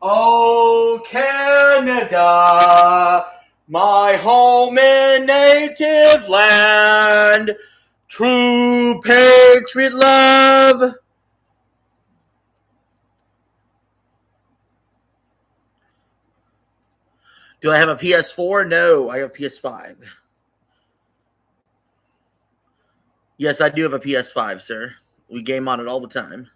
Oh, Canada, my home and native land, true patriot love. Do I have a PS4? No, I have a PS5. Yes, I do have a PS5, sir. We game on it all the time.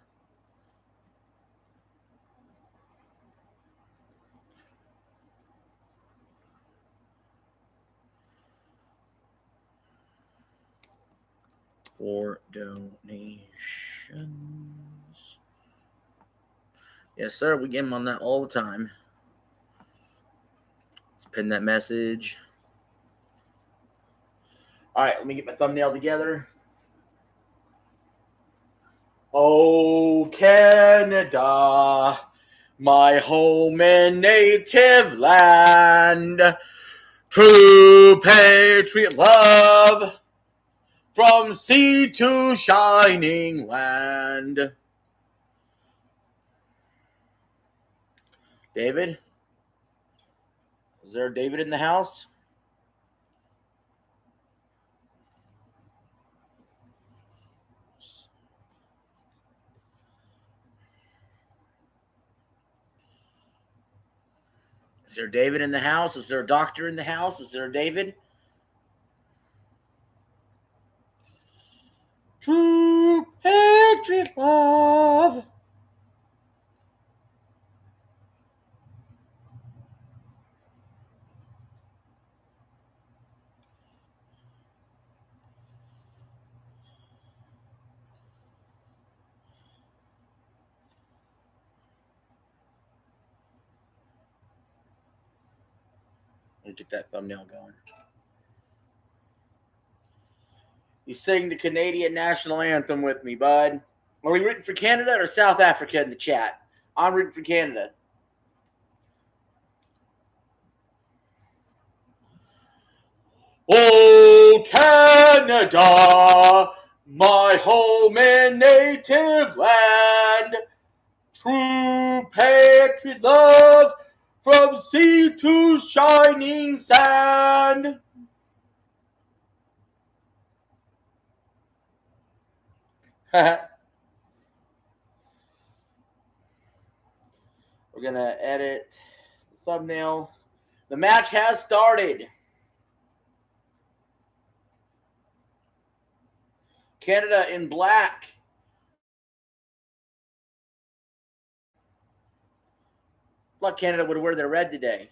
For donations. Yes, sir. We game on that all the time. Let's pin that message. All right, let me get my thumbnail together. Oh, Canada, my home and native land, true patriot love, from sea to shining land. David? Is there a David in the house? Is there David in the house? Is there a doctor in the house? Is there a David? True patriot love. Let me get that thumbnail going. You sing the Canadian national anthem with me, bud. Are we rooting for Canada or South Africa in the chat? I'm rooting for Canada. Oh, Canada, my home and native land, true patriot love, from sea to shining sand. We're going to edit the thumbnail. The match has started. Canada in black. I thought Canada would wear their red today.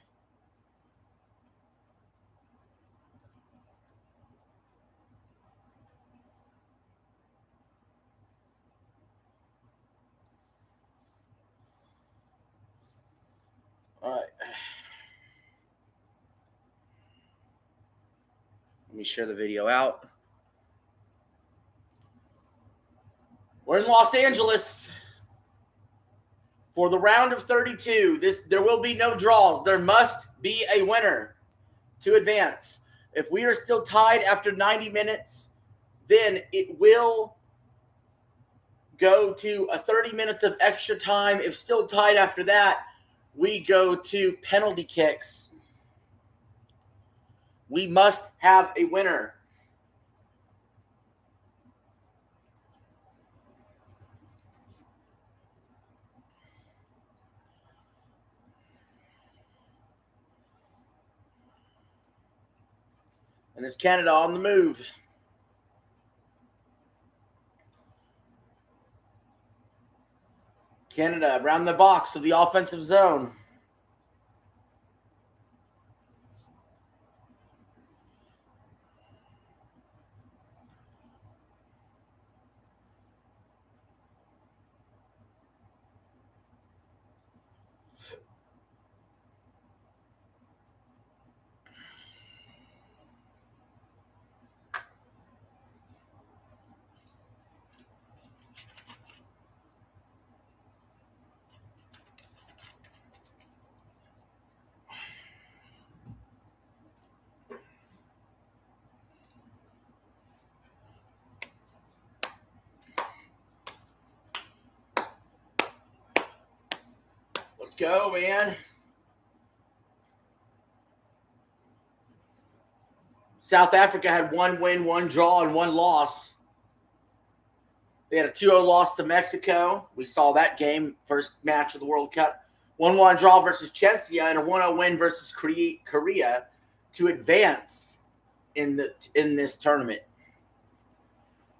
All right. Let me share the video out. We're in Los Angeles for the round of 32. There will be no draws. There must be a winner to advance. If we are still tied after 90 minutes, then it will go to a 30 minutes of extra time. If still tied after that, we go to penalty kicks. We must have a winner. And it's Canada on the move. Canada around the box of the offensive zone. Let's go, man. South Africa had 1 win, 1 draw, and 1 loss. They had a 2-0 loss to Mexico. We saw that game, first match of the World Cup. 1-1 draw versus Czechia and a 1-0 win versus Korea to advance in this tournament.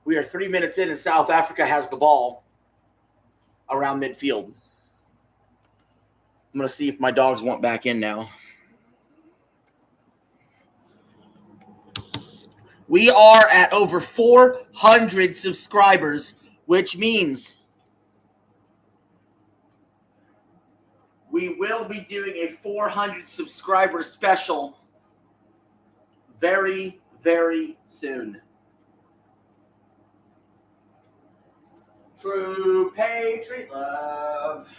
We are 3 minutes in, and South Africa has the ball around midfield. I'm going to see if my dogs want back in now. We are at over 400 subscribers, which means we will be doing a 400 subscriber special very, very soon. True Patriot love.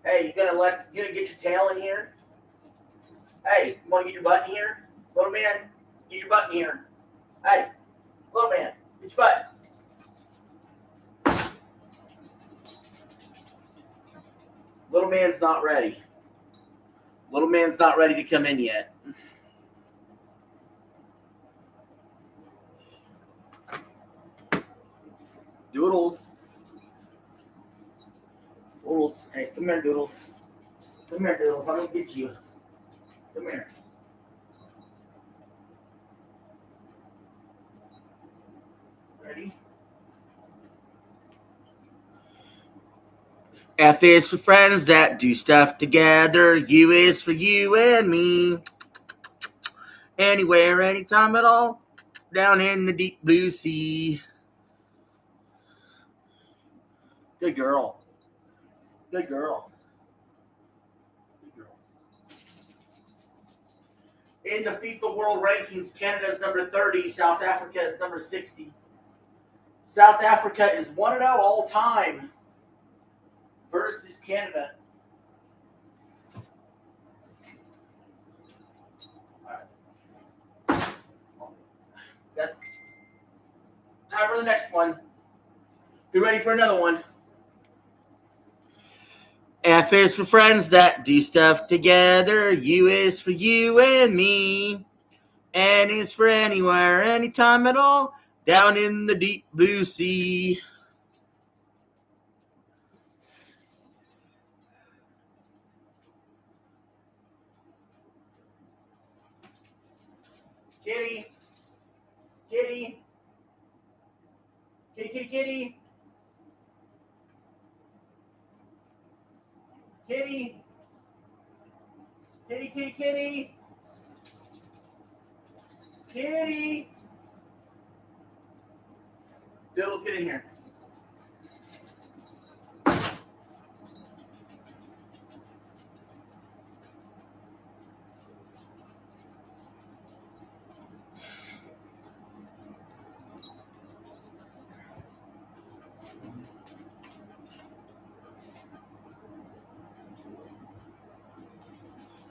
Hey, you gonna get your tail in here? Hey, you want to get your butt in here? Little man, get your butt in here. Hey, little man, get your butt. Little man's not ready. Little man's not ready to come in yet. Doodles. Doodles. Hey, come here, Doodles. Come here, Doodles. I'm going to get you. Come here. Ready? F is for friends that do stuff together. U is for you and me. Anywhere, anytime at all. Down in the deep blue sea. Good girl. Good girl. Good girl. In the FIFA World Rankings, Canada is number 30. South Africa is number 60. South Africa is 1-0 all time versus Canada. All right. Got time for the next one. Be ready for another one. F is for friends that do stuff together. U is for you and me. N is for anywhere, anytime at all. Down in the deep blue sea. Kitty. Kitty. Kitty, kitty, kitty. Kitty. Kitty, kitty, kitty. Kitty. Doodles, get in here.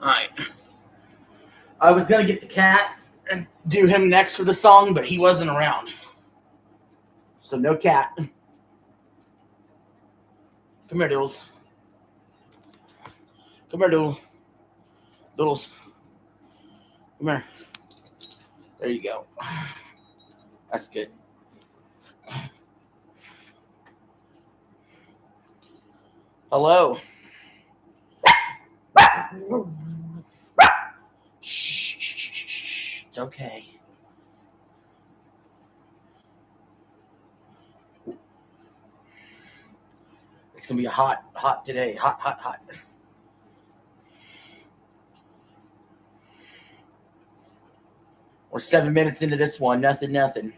All right. I was going to get the cat and do him next for the song, but he wasn't around. So no cat. Come here, Doodles. Come here, Doodle. Doodles. Come here. There you go. That's good. Hello. Shh. It's okay. It's going to be hot today. Hot. We're 7 minutes into this one. Nothing.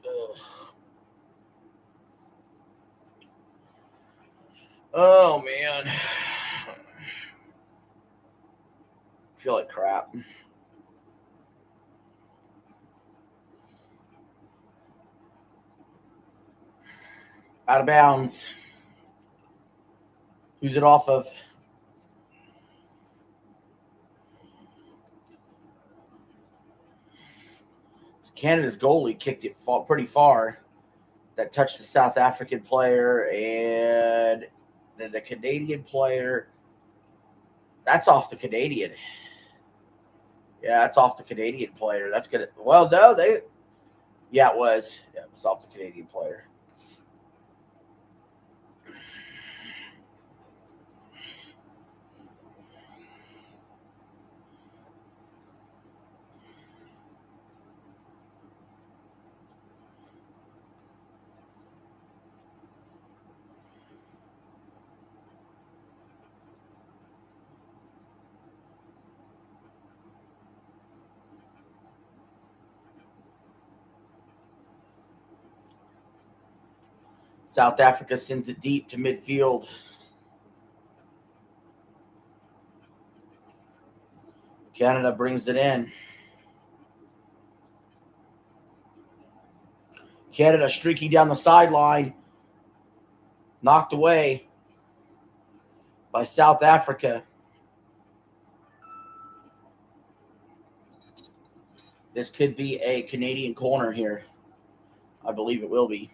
Ugh. Oh, man. I feel like crap. Out of bounds. Who's it off of? Canada's goalie kicked it pretty far. That touched the South African player, and then the Canadian player. That's off the Canadian. Yeah, that's off the Canadian player. That's good. Well, no, they. Yeah, it was. Yeah, it was off the Canadian player. South Africa sends it deep to midfield. Canada brings it in. Canada streaking down the sideline. Knocked away by South Africa. This could be a Canadian corner here. I believe it will be.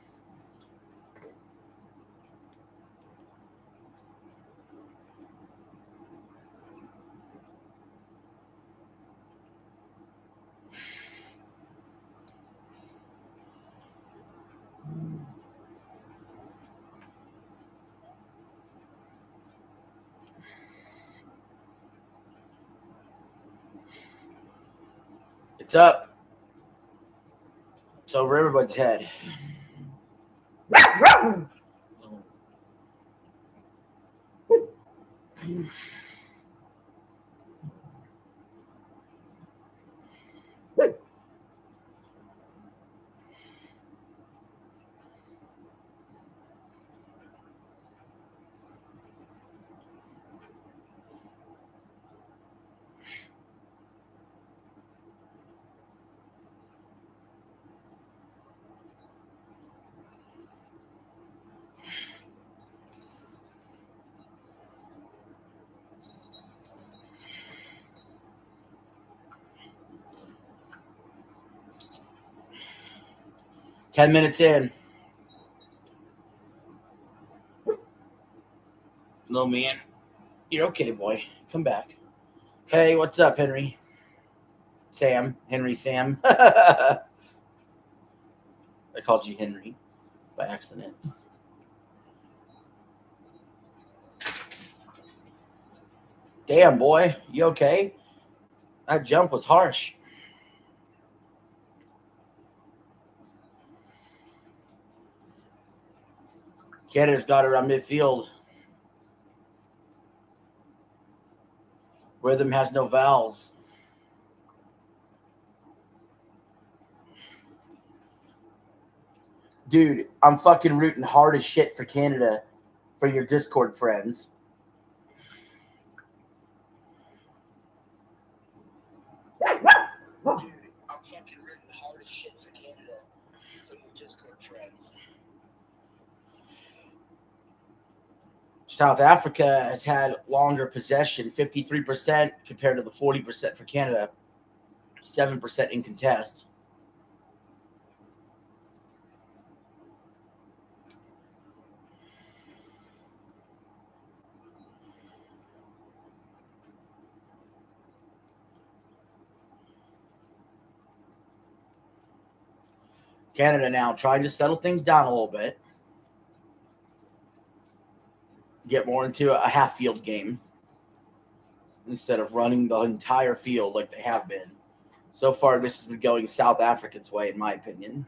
It's up. It's over everybody's head. Ten minutes in. No, man. You're okay, boy. Come back. Hey, what's up, Henry? Sam. Henry Sam. I called you Henry by accident. Damn, boy. You okay? That jump was harsh. Canada's got it on midfield. Rhythm has no vowels. Dude, I'm fucking rooting hard as shit for Canada for your Discord friends. Dude, I'm fucking rooting hard as shit for Canada for your Discord friends. South Africa has had longer possession, 53% compared to the 40% for Canada, 7% in contest. Canada now trying to settle things down a little bit. Get more into a half field game instead of running the entire field like they have been. So far, this has been going South Africa's way, in my opinion.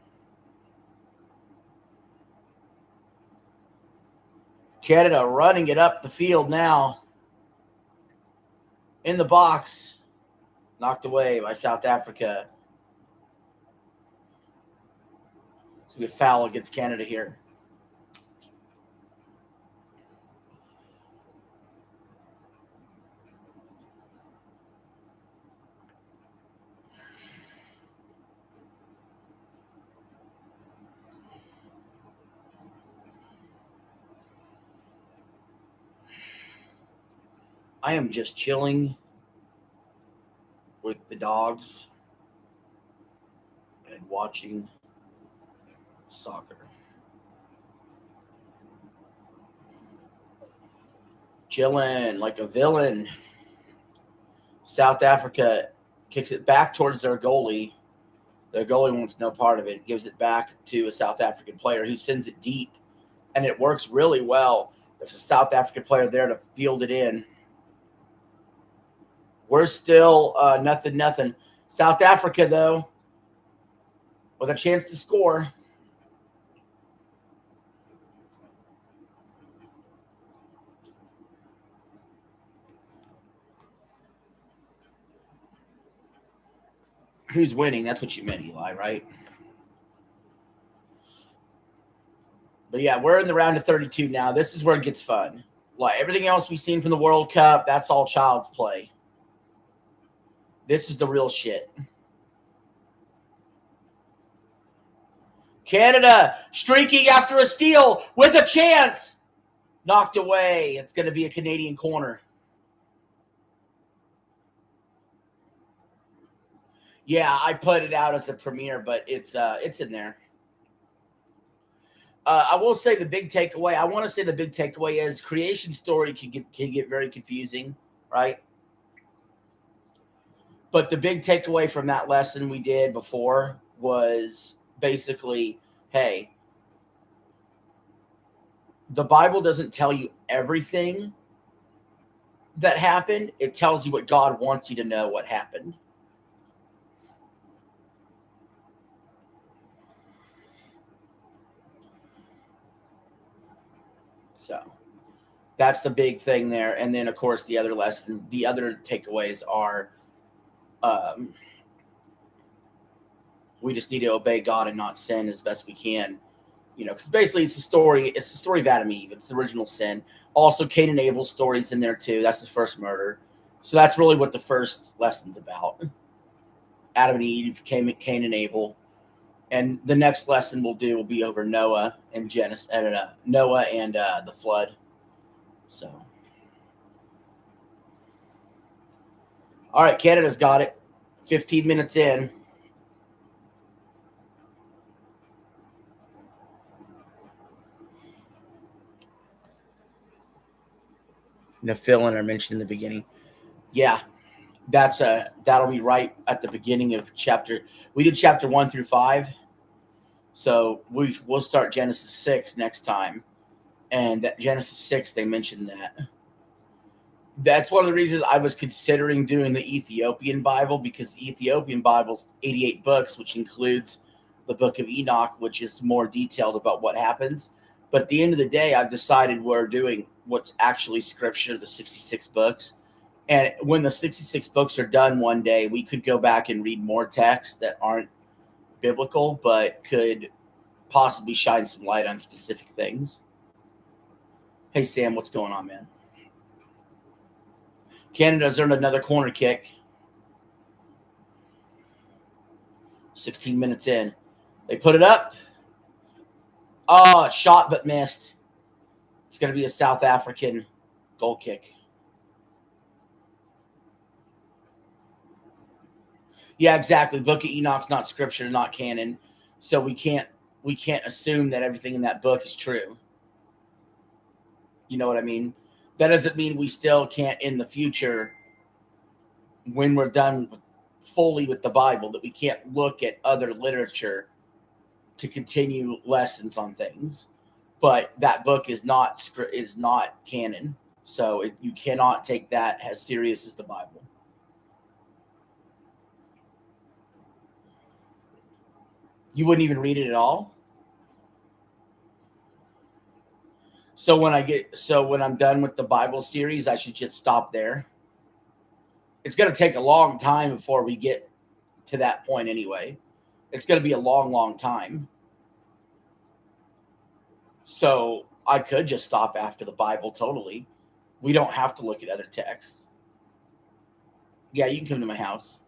Canada running it up the field now. In the box. Knocked away by South Africa. It's going to be a foul against Canada here. I am just chilling with the dogs and watching soccer. Chilling like a villain. South Africa kicks it back towards their goalie. Their goalie wants no part of it. Gives it back to a South African player who sends it deep, and it works really well. There's a South African player there to field it in. We're still 0-0. South Africa, though, with a chance to score. Who's winning? That's what you meant, Eli, right? But yeah, we're in the round of 32 now. This is where it gets fun. Like everything else we've seen from the World Cup, that's all child's play. This is the real shit. Canada streaking after a steal with a chance. Knocked away. It's going to be a Canadian corner. Yeah, I put it out as a premiere, but it's in there. I will say the big takeaway. I want to say the big takeaway is creation story can get very confusing, right? But the big takeaway from that lesson we did before was basically, hey, the Bible doesn't tell you everything that happened. It tells you what God wants you to know what happened. So that's the big thing there. And then, of course, the other lessons, the other takeaways are we just need to obey God and not sin as best we can. You know, because basically it's the story of Adam and Eve. It's the original sin. Also, Cain and Abel's story's in there too. That's the first murder. So that's really what the first lesson's about. Adam and Eve, Cain and Abel. And the next lesson will be over Noah and Genesis, Noah and the flood. So, all right, Canada's got it. 15 minutes in. Phil and I mentioned in the beginning. Yeah, that'll be right at the beginning of chapter. We did chapter 1 through 5. So we'll start Genesis 6 next time. And that Genesis 6, they mentioned that. That's one of the reasons I was considering doing the Ethiopian Bible, because the Ethiopian Bible's 88 books, which includes the book of Enoch, which is more detailed about what happens. But at the end of the day, I've decided we're doing what's actually scripture, the 66 books. And when the 66 books are done one day, we could go back and read more texts that aren't biblical, but could possibly shine some light on specific things. Hey, Sam, what's going on, man? Canada's earned another corner kick. 16 minutes in. They put it up. Oh, shot but missed. It's going to be a South African goal kick. Yeah, exactly. Book of Enoch's not scripture, not canon. So we can't assume that everything in that book is true. You know what I mean? That doesn't mean we still can't in the future, when we're done fully with the Bible, that we can't look at other literature to continue lessons on things. But that book is not canon. So you cannot take that as serious as the Bible. You wouldn't even read it at all? So when I'm done with the Bible series, I should just stop there. It's going to take a long time before we get to that point anyway. It's going to be a long, long time. So I could just stop after the Bible totally. We don't have to look at other texts. Yeah, you can come to my house.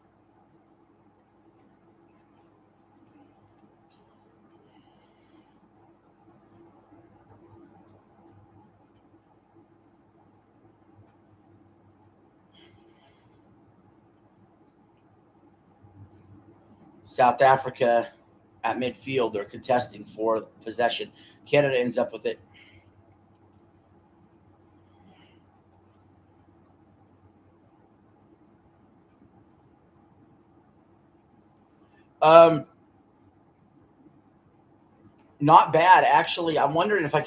South Africa at midfield. They're contesting for possession. Canada ends up with it. Not bad, actually. I'm wondering if I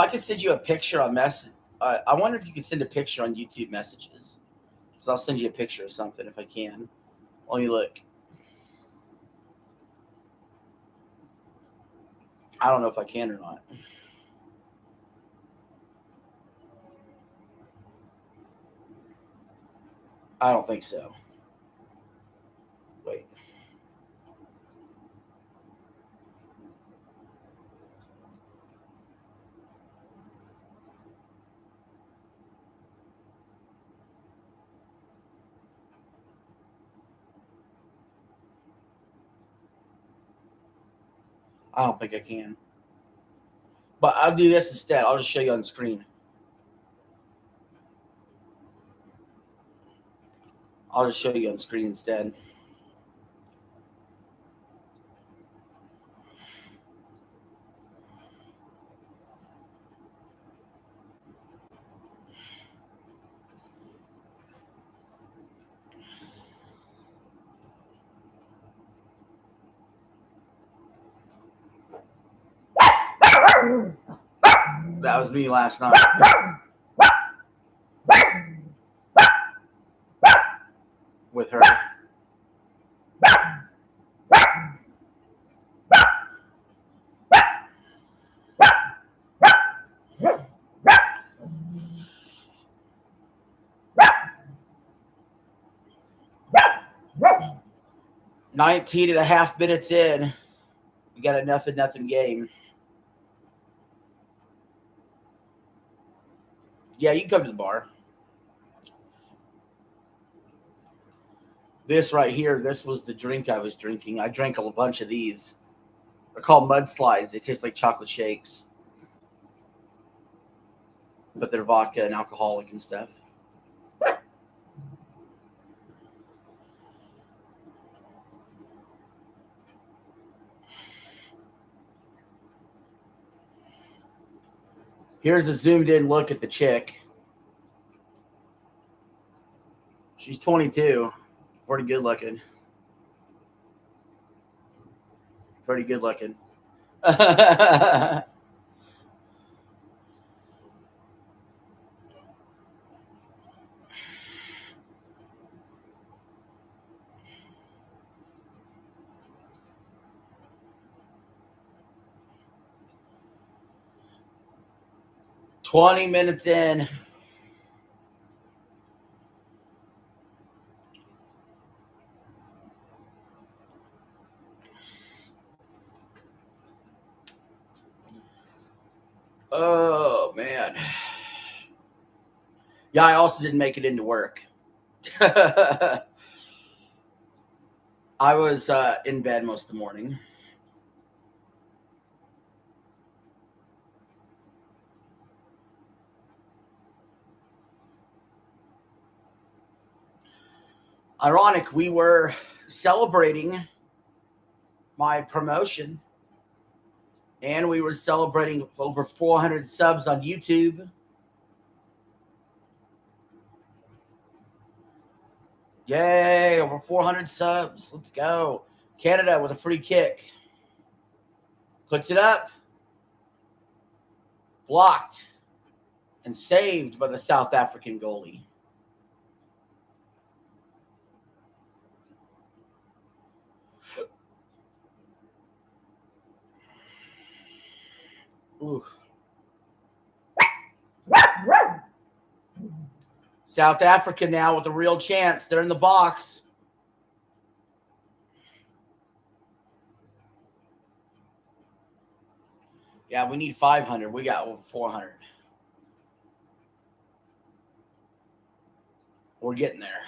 could send you a picture on message. I wonder if you could send a picture on YouTube messages, because I'll send you a picture of something if I can. Let me look. I don't know if I can or not. I don't think so. Wait. I don't think I can. But I'll do this instead. I'll just show you on the screen. I'll just show you on the screen instead. That was me last night. With her. Woo! 19 and a half minutes in. We got a nothing game. Yeah, you can come to the bar. This right here, this was the drink I was drinking. I drank a bunch of these. They're called mudslides. They taste like chocolate shakes. But they're vodka and alcoholic and stuff. Here's a zoomed in look at the chick. She's 22. Pretty good looking. Pretty good looking. 20 minutes in. Oh, man. Yeah, I also didn't make it into work. I was in bed most of the morning. Ironic, we were celebrating my promotion, and we were celebrating over 400 subs on YouTube. Yay, over 400 subs. Let's go. Canada with a free kick. Puts it up. Blocked and saved by the South African goalie. Ooh. South Africa now with a real chance. They're in the box. Yeah, we need 500. We got over 400. We're getting there.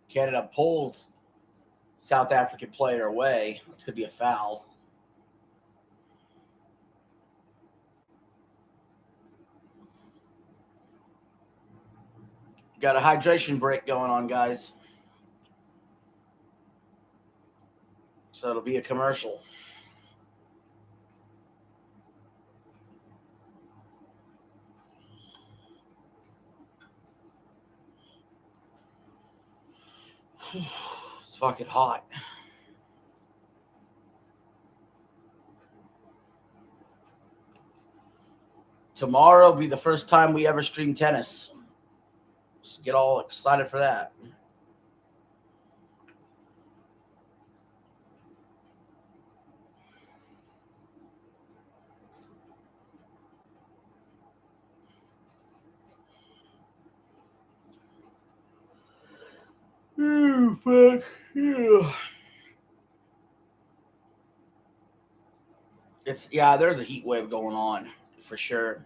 Canada pulls South African player away. It's going to be a foul. Got a hydration break going on, guys. So it'll be a commercial. It's fucking hot. Tomorrow will be the first time we ever stream tennis. Let's get all excited for that. Oh, fuck. Yeah. There's a heat wave going on for sure.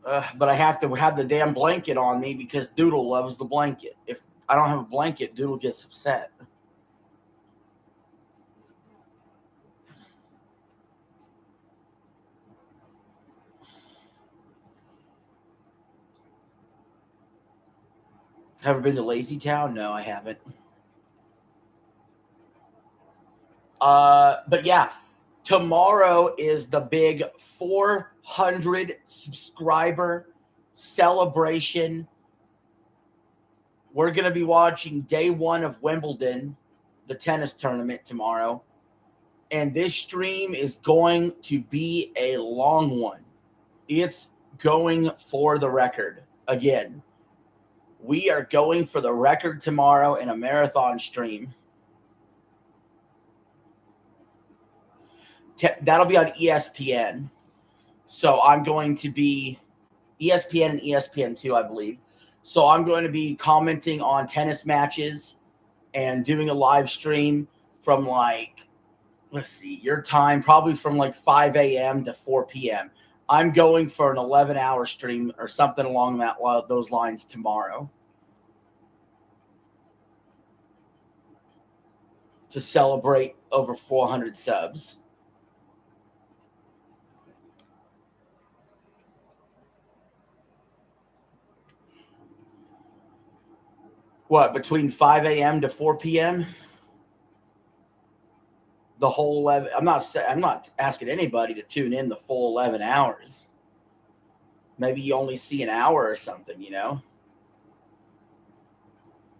But I have to have the damn blanket on me because Doodle loves the blanket. If I don't have a blanket, Doodle gets upset. Ever been to Lazy Town? No, I haven't. But yeah, tomorrow is the big 400 subscriber celebration. We're going to be watching day one of Wimbledon, the tennis tournament tomorrow. And this stream is going to be a long one. It's going for the record again. We are going for the record tomorrow in a marathon stream. That'll be on ESPN. So I'm going to be ESPN and ESPN2, I believe. So I'm going to be commenting on tennis matches and doing a live stream from let's see, your time, probably from 5 a.m. to 4 p.m. I'm going for an 11-hour stream or something along those lines tomorrow to celebrate over 400 subs. What, between 5 a.m. to 4 p.m.? The whole 11. I'm not asking anybody to tune in the full 11 hours. Maybe you only see an hour or something, you know?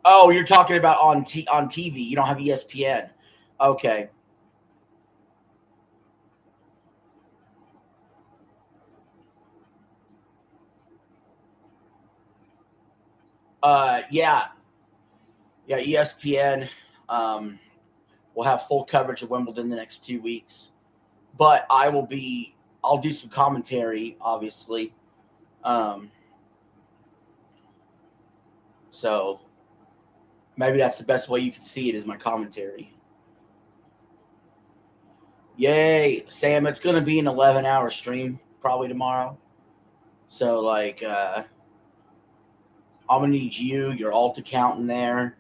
Oh, you're talking about on TV. You don't have ESPN. Okay. Yeah, ESPN. We'll have full coverage of Wimbledon the next 2 weeks, but I'll do some commentary, obviously. So maybe that's the best way you can see it is my commentary. Yay, Sam! It's gonna be an 11-hour stream probably tomorrow. So I'm gonna need your alt account in there.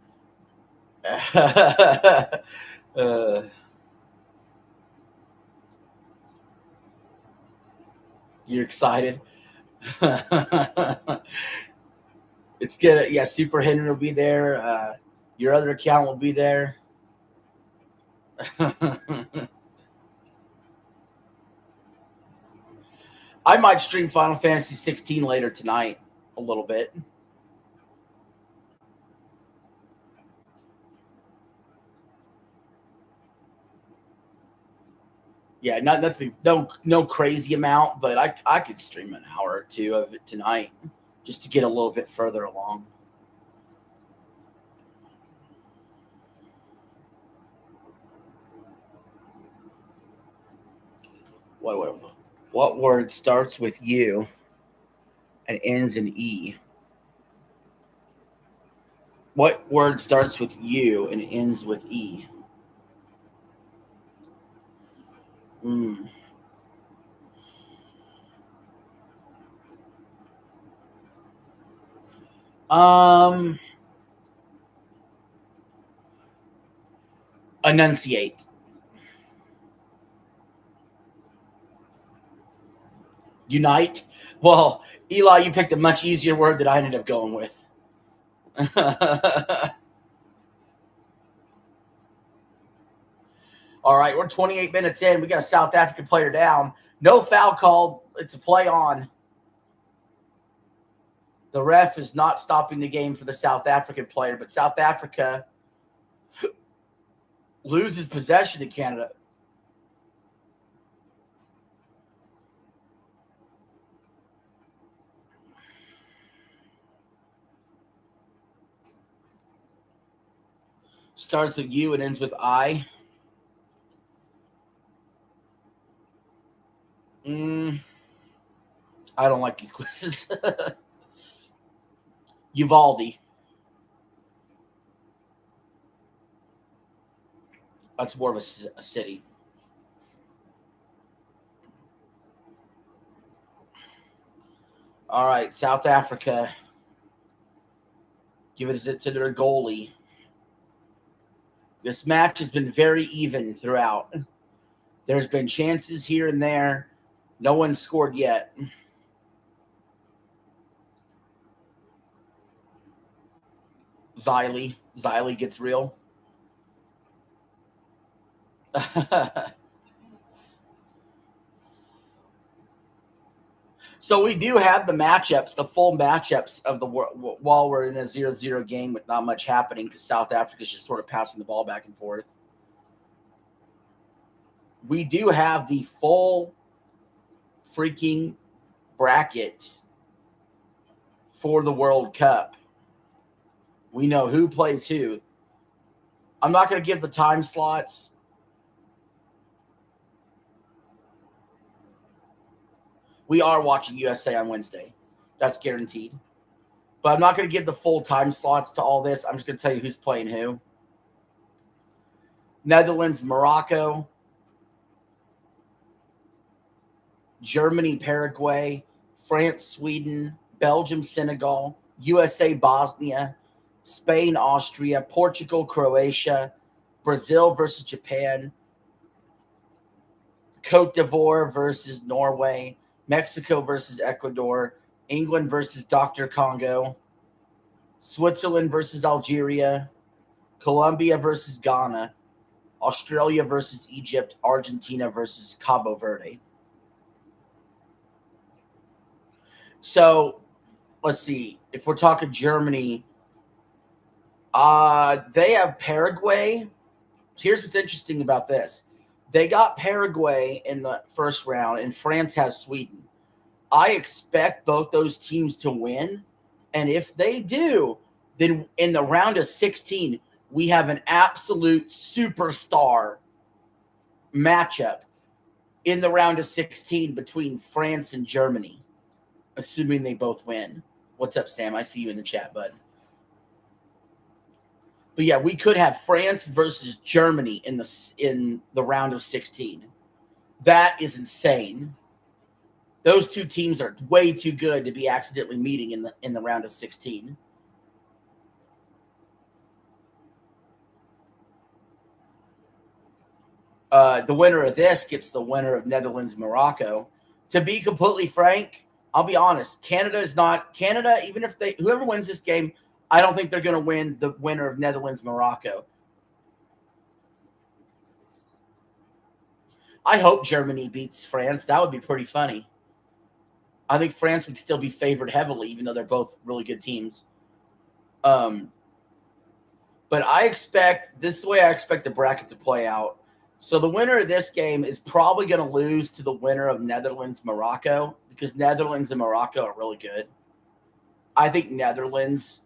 You're excited? It's good. Yeah, Super Henry will be there. Your other account will be there. I might stream Final Fantasy 16 later tonight a little bit. Yeah, nothing, no crazy amount, but I could stream an hour or two of it tonight just to get a little bit further along. What word starts with U and ends in E? What word starts with U and ends with E? Enunciate. Unite. Well, Eli, you picked a much easier word that I ended up going with. All right, we're 28 minutes in. We got a South African player down. No foul called. It's a play on. The ref is not stopping the game for the South African player, but South Africa loses possession to Canada. Starts with U and ends with I. I don't like these quizzes. Uvalde. That's more of a city. All right, South Africa. Give it to their goalie. This match has been very even throughout. There's been chances here and there. No one scored yet. Xylee gets real. So we do have the matchups, the full matchups of the while we're in a 0-0 game with not much happening because South Africa's just sort of passing the ball back and forth. We do have the full freaking bracket for the World Cup. We know who plays who. I'm not going to give the time slots. We are watching USA on Wednesday. That's guaranteed. But I'm not going to give the full time slots to all this. I'm just going to tell you who's playing who. Netherlands, Morocco. Germany, Paraguay. France, Sweden. Belgium, Senegal. USA, Bosnia. Spain, Austria. Portugal, Croatia. Brazil versus Japan. Cote d'Ivoire versus Norway. Mexico versus Ecuador, England versus Dr. Congo, Switzerland versus Algeria, Colombia versus Ghana, Australia versus Egypt, Argentina versus Cabo Verde. So, let's see. If we're talking Germany, they have Paraguay. Here's what's interesting about this. They got Paraguay in the first round, and France has Sweden. I expect both those teams to win. And if they do, then in the round of 16, we have an absolute superstar matchup in the round of 16 between France and Germany, assuming they both win. What's up, Sam? I see you in the chat, bud. But yeah, we could have France versus Germany in the round of 16. That is insane. Those two teams are way too good to be accidentally meeting in the round of 16. The winner of this gets the winner of Netherlands, Morocco. To be completely frank, I'll be honest. Canada, even if whoever wins this game, I don't think they're going to win the winner of Netherlands, Morocco. I hope Germany beats France. That would be pretty funny. I think France would still be favored heavily, even though they're both really good teams. But this is the way I expect the bracket to play out. So the winner of this game is probably going to lose to the winner of Netherlands, Morocco, because Netherlands and Morocco are really good. I think Netherlands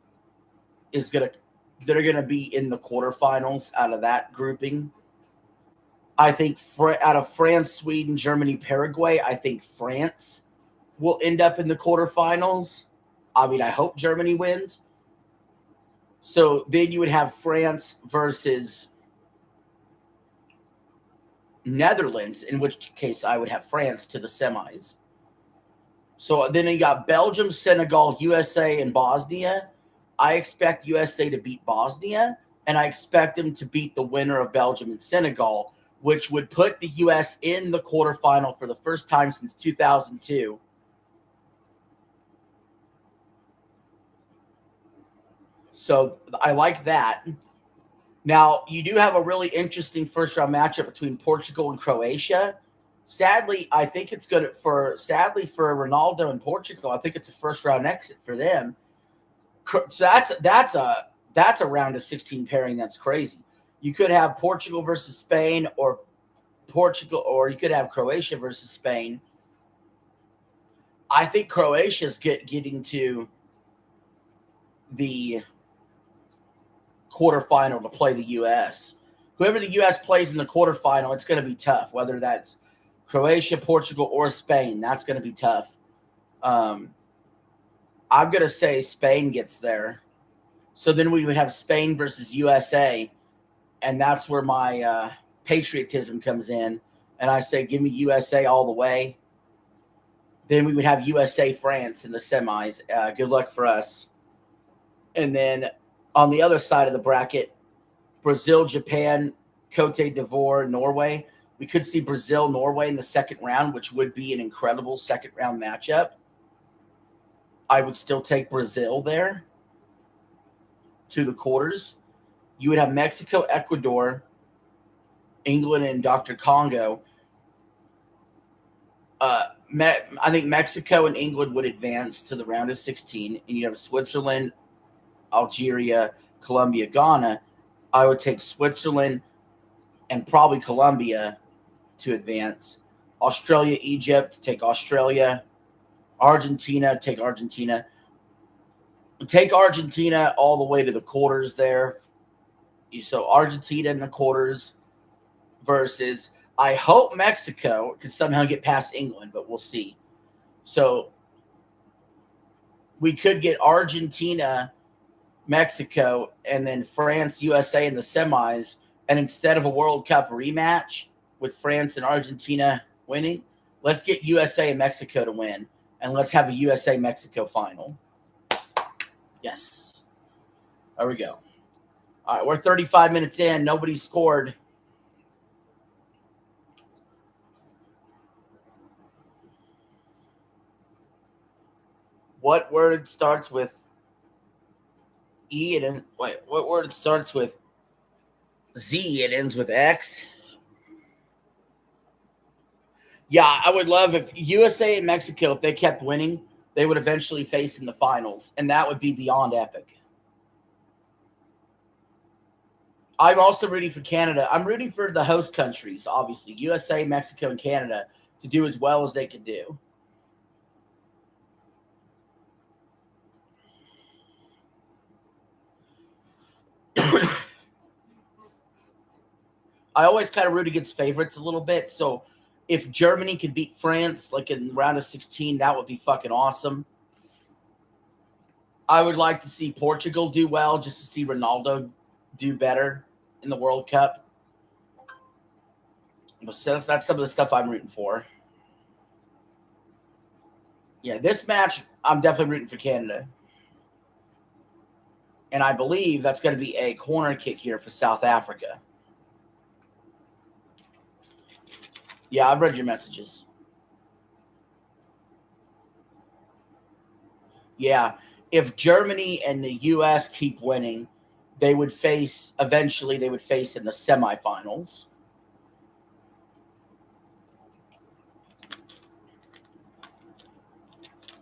they're going to be in the quarterfinals out of that grouping. I think out of France, Sweden, Germany, Paraguay, I think France will end up in the quarterfinals. I mean, I hope Germany wins. So then you would have France versus Netherlands, in which case I would have France to the semis. So then you got Belgium, Senegal, USA, and Bosnia. I expect USA to beat Bosnia, and I expect them to beat the winner of Belgium and Senegal, which would put the U.S. in the quarterfinal for the first time since 2002. So I like that. Now, you do have a really interesting first-round matchup between Portugal and Croatia. Sadly, I think it's good for Ronaldo and Portugal. I think it's a first-round exit for them. So that's a round of 16 pairing. That's crazy. You could have Portugal versus Spain, or you could have Croatia versus Spain. I think Croatia's getting to the quarterfinal to play the U.S. Whoever the U.S. plays in the quarterfinal, it's going to be tough. Whether that's Croatia, Portugal, or Spain, that's going to be tough. I'm going to say Spain gets there. So then we would have Spain versus USA, and that's where my patriotism comes in. And I say, give me USA all the way. Then we would have USA-France in the semis. Good luck for us. And then on the other side of the bracket, Brazil, Japan, Cote d'Ivoire, Norway. We could see Brazil, Norway in the second round, which would be an incredible second-round matchup. I would still take Brazil there to the quarters. You would have Mexico, Ecuador, England, and Dr. Congo. I think Mexico and England would advance to the round of 16, and you have Switzerland, Algeria, Colombia, Ghana. I would take Switzerland and probably Colombia to advance. Australia, Egypt, take Australia. Argentina, take Argentina. Take Argentina all the way to the quarters there. So Argentina in the quarters versus, I hope Mexico can somehow get past England, but we'll see. So we could get Argentina, Mexico, and then France, USA in the semis. And instead of a World Cup rematch with France and Argentina winning, let's get USA and Mexico to win. And let's have a USA-Mexico final. Yes. There we go. All right, we're 35 minutes in. Nobody scored. What word starts with E and what word starts with Z and ends with X? Yeah, I would love if USA and Mexico, if they kept winning, they would eventually face in the finals, and that would be beyond epic. I'm also rooting for Canada. I'm rooting for the host countries, obviously, USA, Mexico, and Canada, to do as well as they can do. I always kind of root against favorites a little bit. So if Germany could beat France like in round of 16, that would be fucking awesome. I would like to see Portugal do well just to see Ronaldo do better in the World Cup. But so that's some of the stuff I'm rooting for. Yeah, this match, I'm definitely rooting for Canada. And I believe that's going to be a corner kick here for South Africa. Yeah, I've read your messages. Yeah, if Germany and the U.S. keep winning, they would face in the semifinals.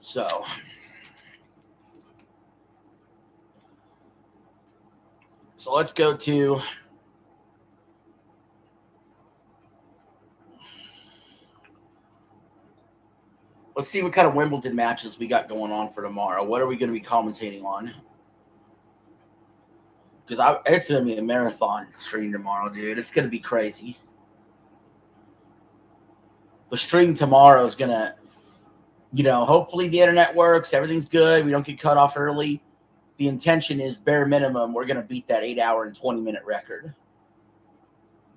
So let's go to let's see what kind of Wimbledon matches we got going on for tomorrow. What are we going to be commentating on? Because it's going to be a marathon stream tomorrow, dude. It's going to be crazy. The stream tomorrow is going to, hopefully the internet works. Everything's good. We don't get cut off early. The intention is bare minimum, we're going to beat that 8-hour and 20-minute record.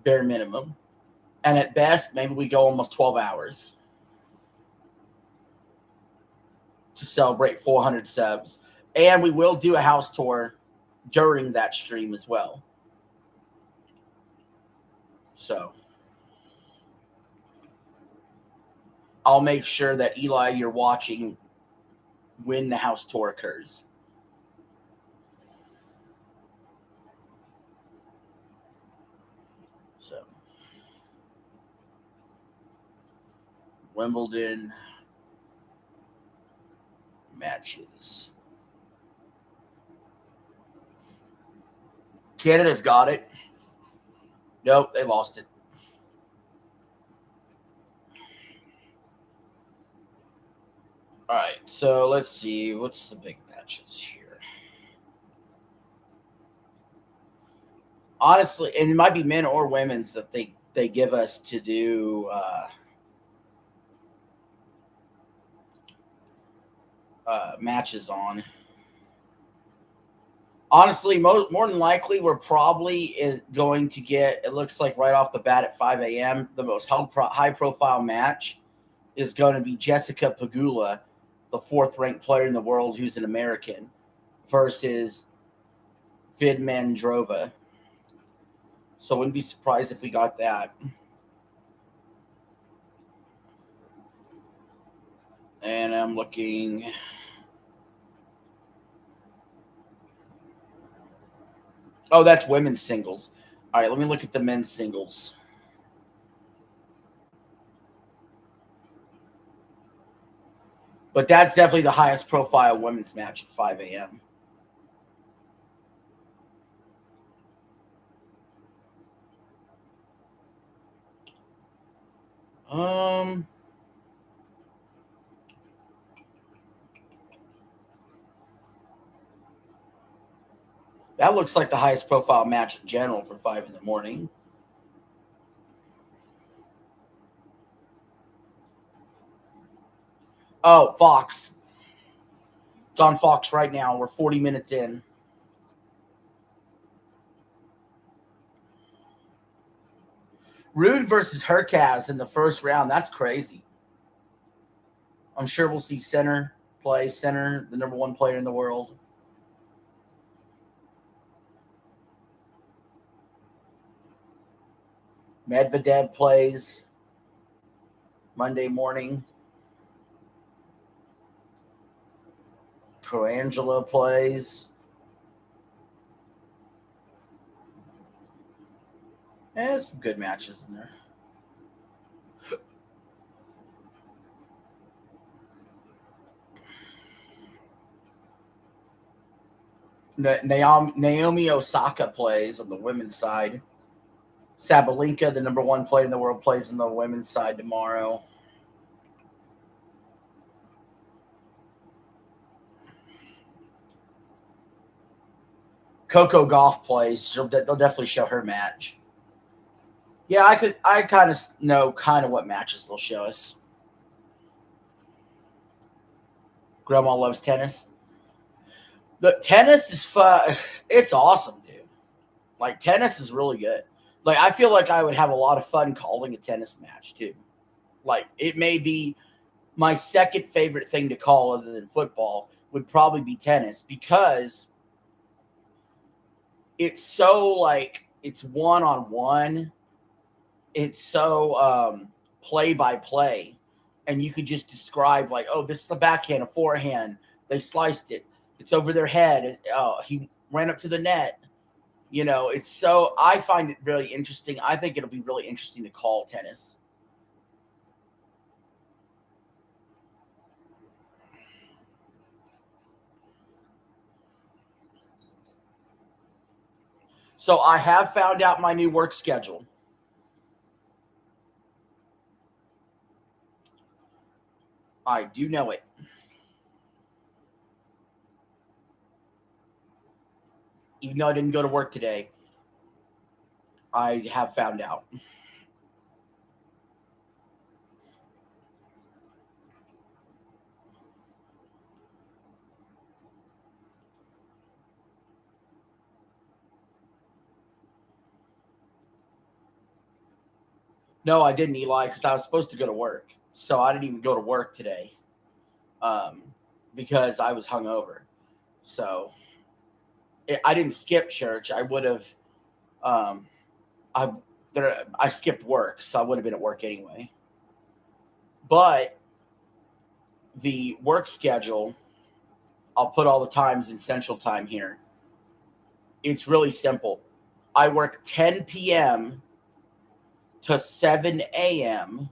Bare minimum. And at best, maybe we go almost 12 hours to celebrate 400 subs. And we will do a house tour during that stream as well. So I'll make sure that, Eli, you're watching when the house tour occurs. So Wimbledon matches. Canada's got it. Nope, they lost it. All right, so let's see. What's the big matches here? Honestly, and it might be men or women's that they give us to do matches on. Honestly, more than likely, we're probably going to get, it looks like right off the bat at 5 a.m., the most high-profile match is going to be Jessica Pegula, the fourth-ranked player in the world who's an American, versus Vidmandrova. So I wouldn't be surprised if we got that. And I'm looking... Oh, that's women's singles. All right, let me look at the men's singles. But that's definitely the highest profile women's match at 5 a.m. That looks like the highest profile match in general for 5 in the morning. Oh, Fox. It's on Fox right now. We're 40 minutes in. Rude versus Hurkacz in the first round. That's crazy. I'm sure we'll see Center play. Center, the number one player in the world. Medvedev plays Monday morning. Croangela plays. There's some good matches in there. Naomi Osaka plays on the women's side. Sabalenka, the number one player in the world, plays on the women's side tomorrow. Coco Gauff plays. They'll definitely show her match. Yeah, I kind of know what matches they'll show us. Grandma loves tennis. Look, tennis is fun. It's awesome, dude. Like, tennis is really good. Like, I feel like I would have a lot of fun calling a tennis match, too. Like, it may be my second favorite thing to call other than football would probably be tennis, because it's so, like, it's one-on-one. It's so play-by-play. And you could just describe, like, oh, this is the backhand, a forehand. They sliced it. It's over their head. He ran up to the net. You know, it's so, I find it really interesting. I think it'll be really interesting to call tennis. So I have found out my new work schedule. I do know it. Even though I didn't go to work today, I have found out. No, I didn't, Eli, because I was supposed to go to work. So I didn't even go to work today because I was hungover. So I didn't skip church. I would have. I skipped work, so I would have been at work anyway. But the work schedule, I'll put all the times in Central Time here. It's really simple. I work 10 p.m. to 7 a.m.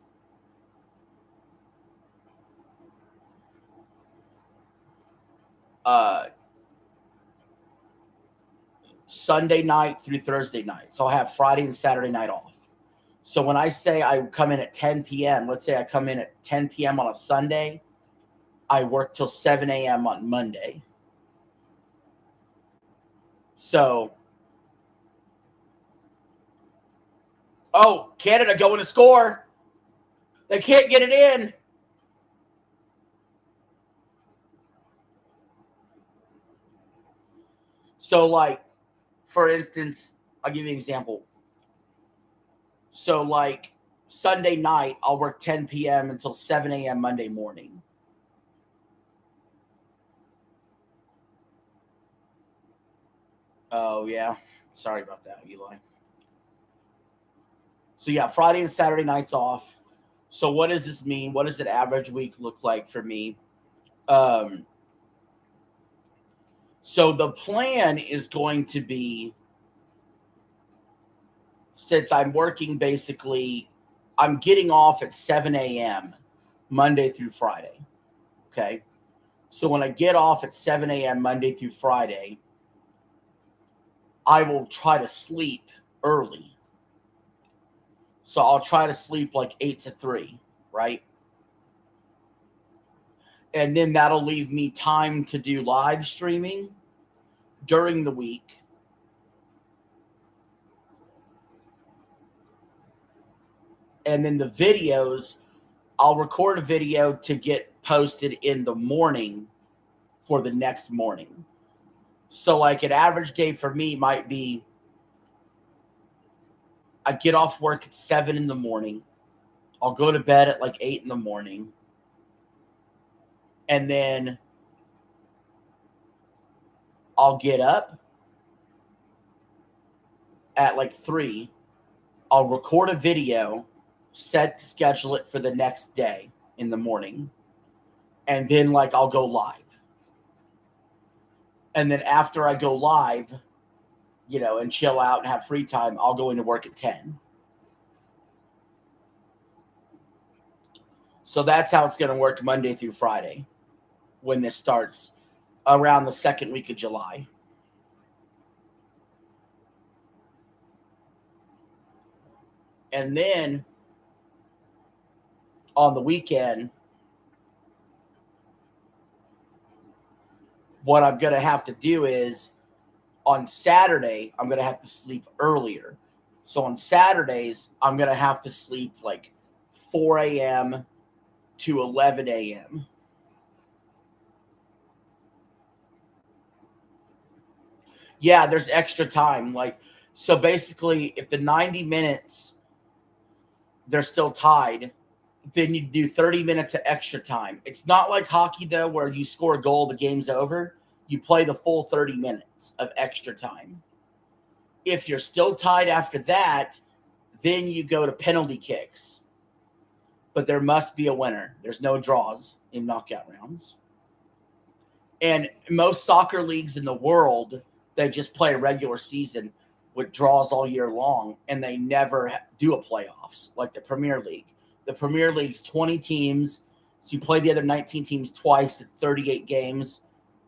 Sunday night through Thursday night. So I'll have Friday and Saturday night off. So when I say I come in at 10 p.m., let's say I come in at 10 p.m. on a Sunday, I work till 7 a.m. on Monday. So, Canada going to score. They can't get it in. So, like, for instance, I'll give you an example. So, like, Sunday night, I'll work 10 p.m. until 7 a.m. Monday morning. Oh, yeah. Sorry about that, Eli. So, yeah, Friday and Saturday nights off. So, what does this mean? What does an average week look like for me? So, the plan is going to be, since I'm working basically, I'm getting off at 7 a.m. Monday through Friday. Okay. So when I get off at 7 a.m. Monday through Friday, I will try to sleep early. So I'll try to sleep like 8 to 3, right? And then that'll leave me time to do live streaming during the week. And then the videos, I'll record a video to get posted in the morning for the next morning. So like an average day for me might be, I get off work at 7 in the morning. I'll go to bed at like 8 in the morning. And then I'll get up at like 3. I'll record a video, schedule it for the next day in the morning. And then like I'll go live. And then after I go live, and chill out and have free time, I'll go into work at 10. So that's how it's going to work Monday through Friday when this starts around the second week of July. And then on the weekend, what I'm going to have to do is on Saturday, I'm going to have to sleep earlier. So on Saturdays, I'm going to have to sleep like 4 a.m. to 11 a.m. Yeah, there's extra time. So basically, if the 90 minutes, they're still tied, then you do 30 minutes of extra time. It's not like hockey, though, where you score a goal, the game's over. You play the full 30 minutes of extra time. If you're still tied after that, then you go to penalty kicks. But there must be a winner. There's no draws in knockout rounds. And most soccer leagues in the world, they just play a regular season with draws all year long, and they never do a playoffs like the Premier League. The Premier League's 20 teams, so you play the other 19 teams twice at 38 games,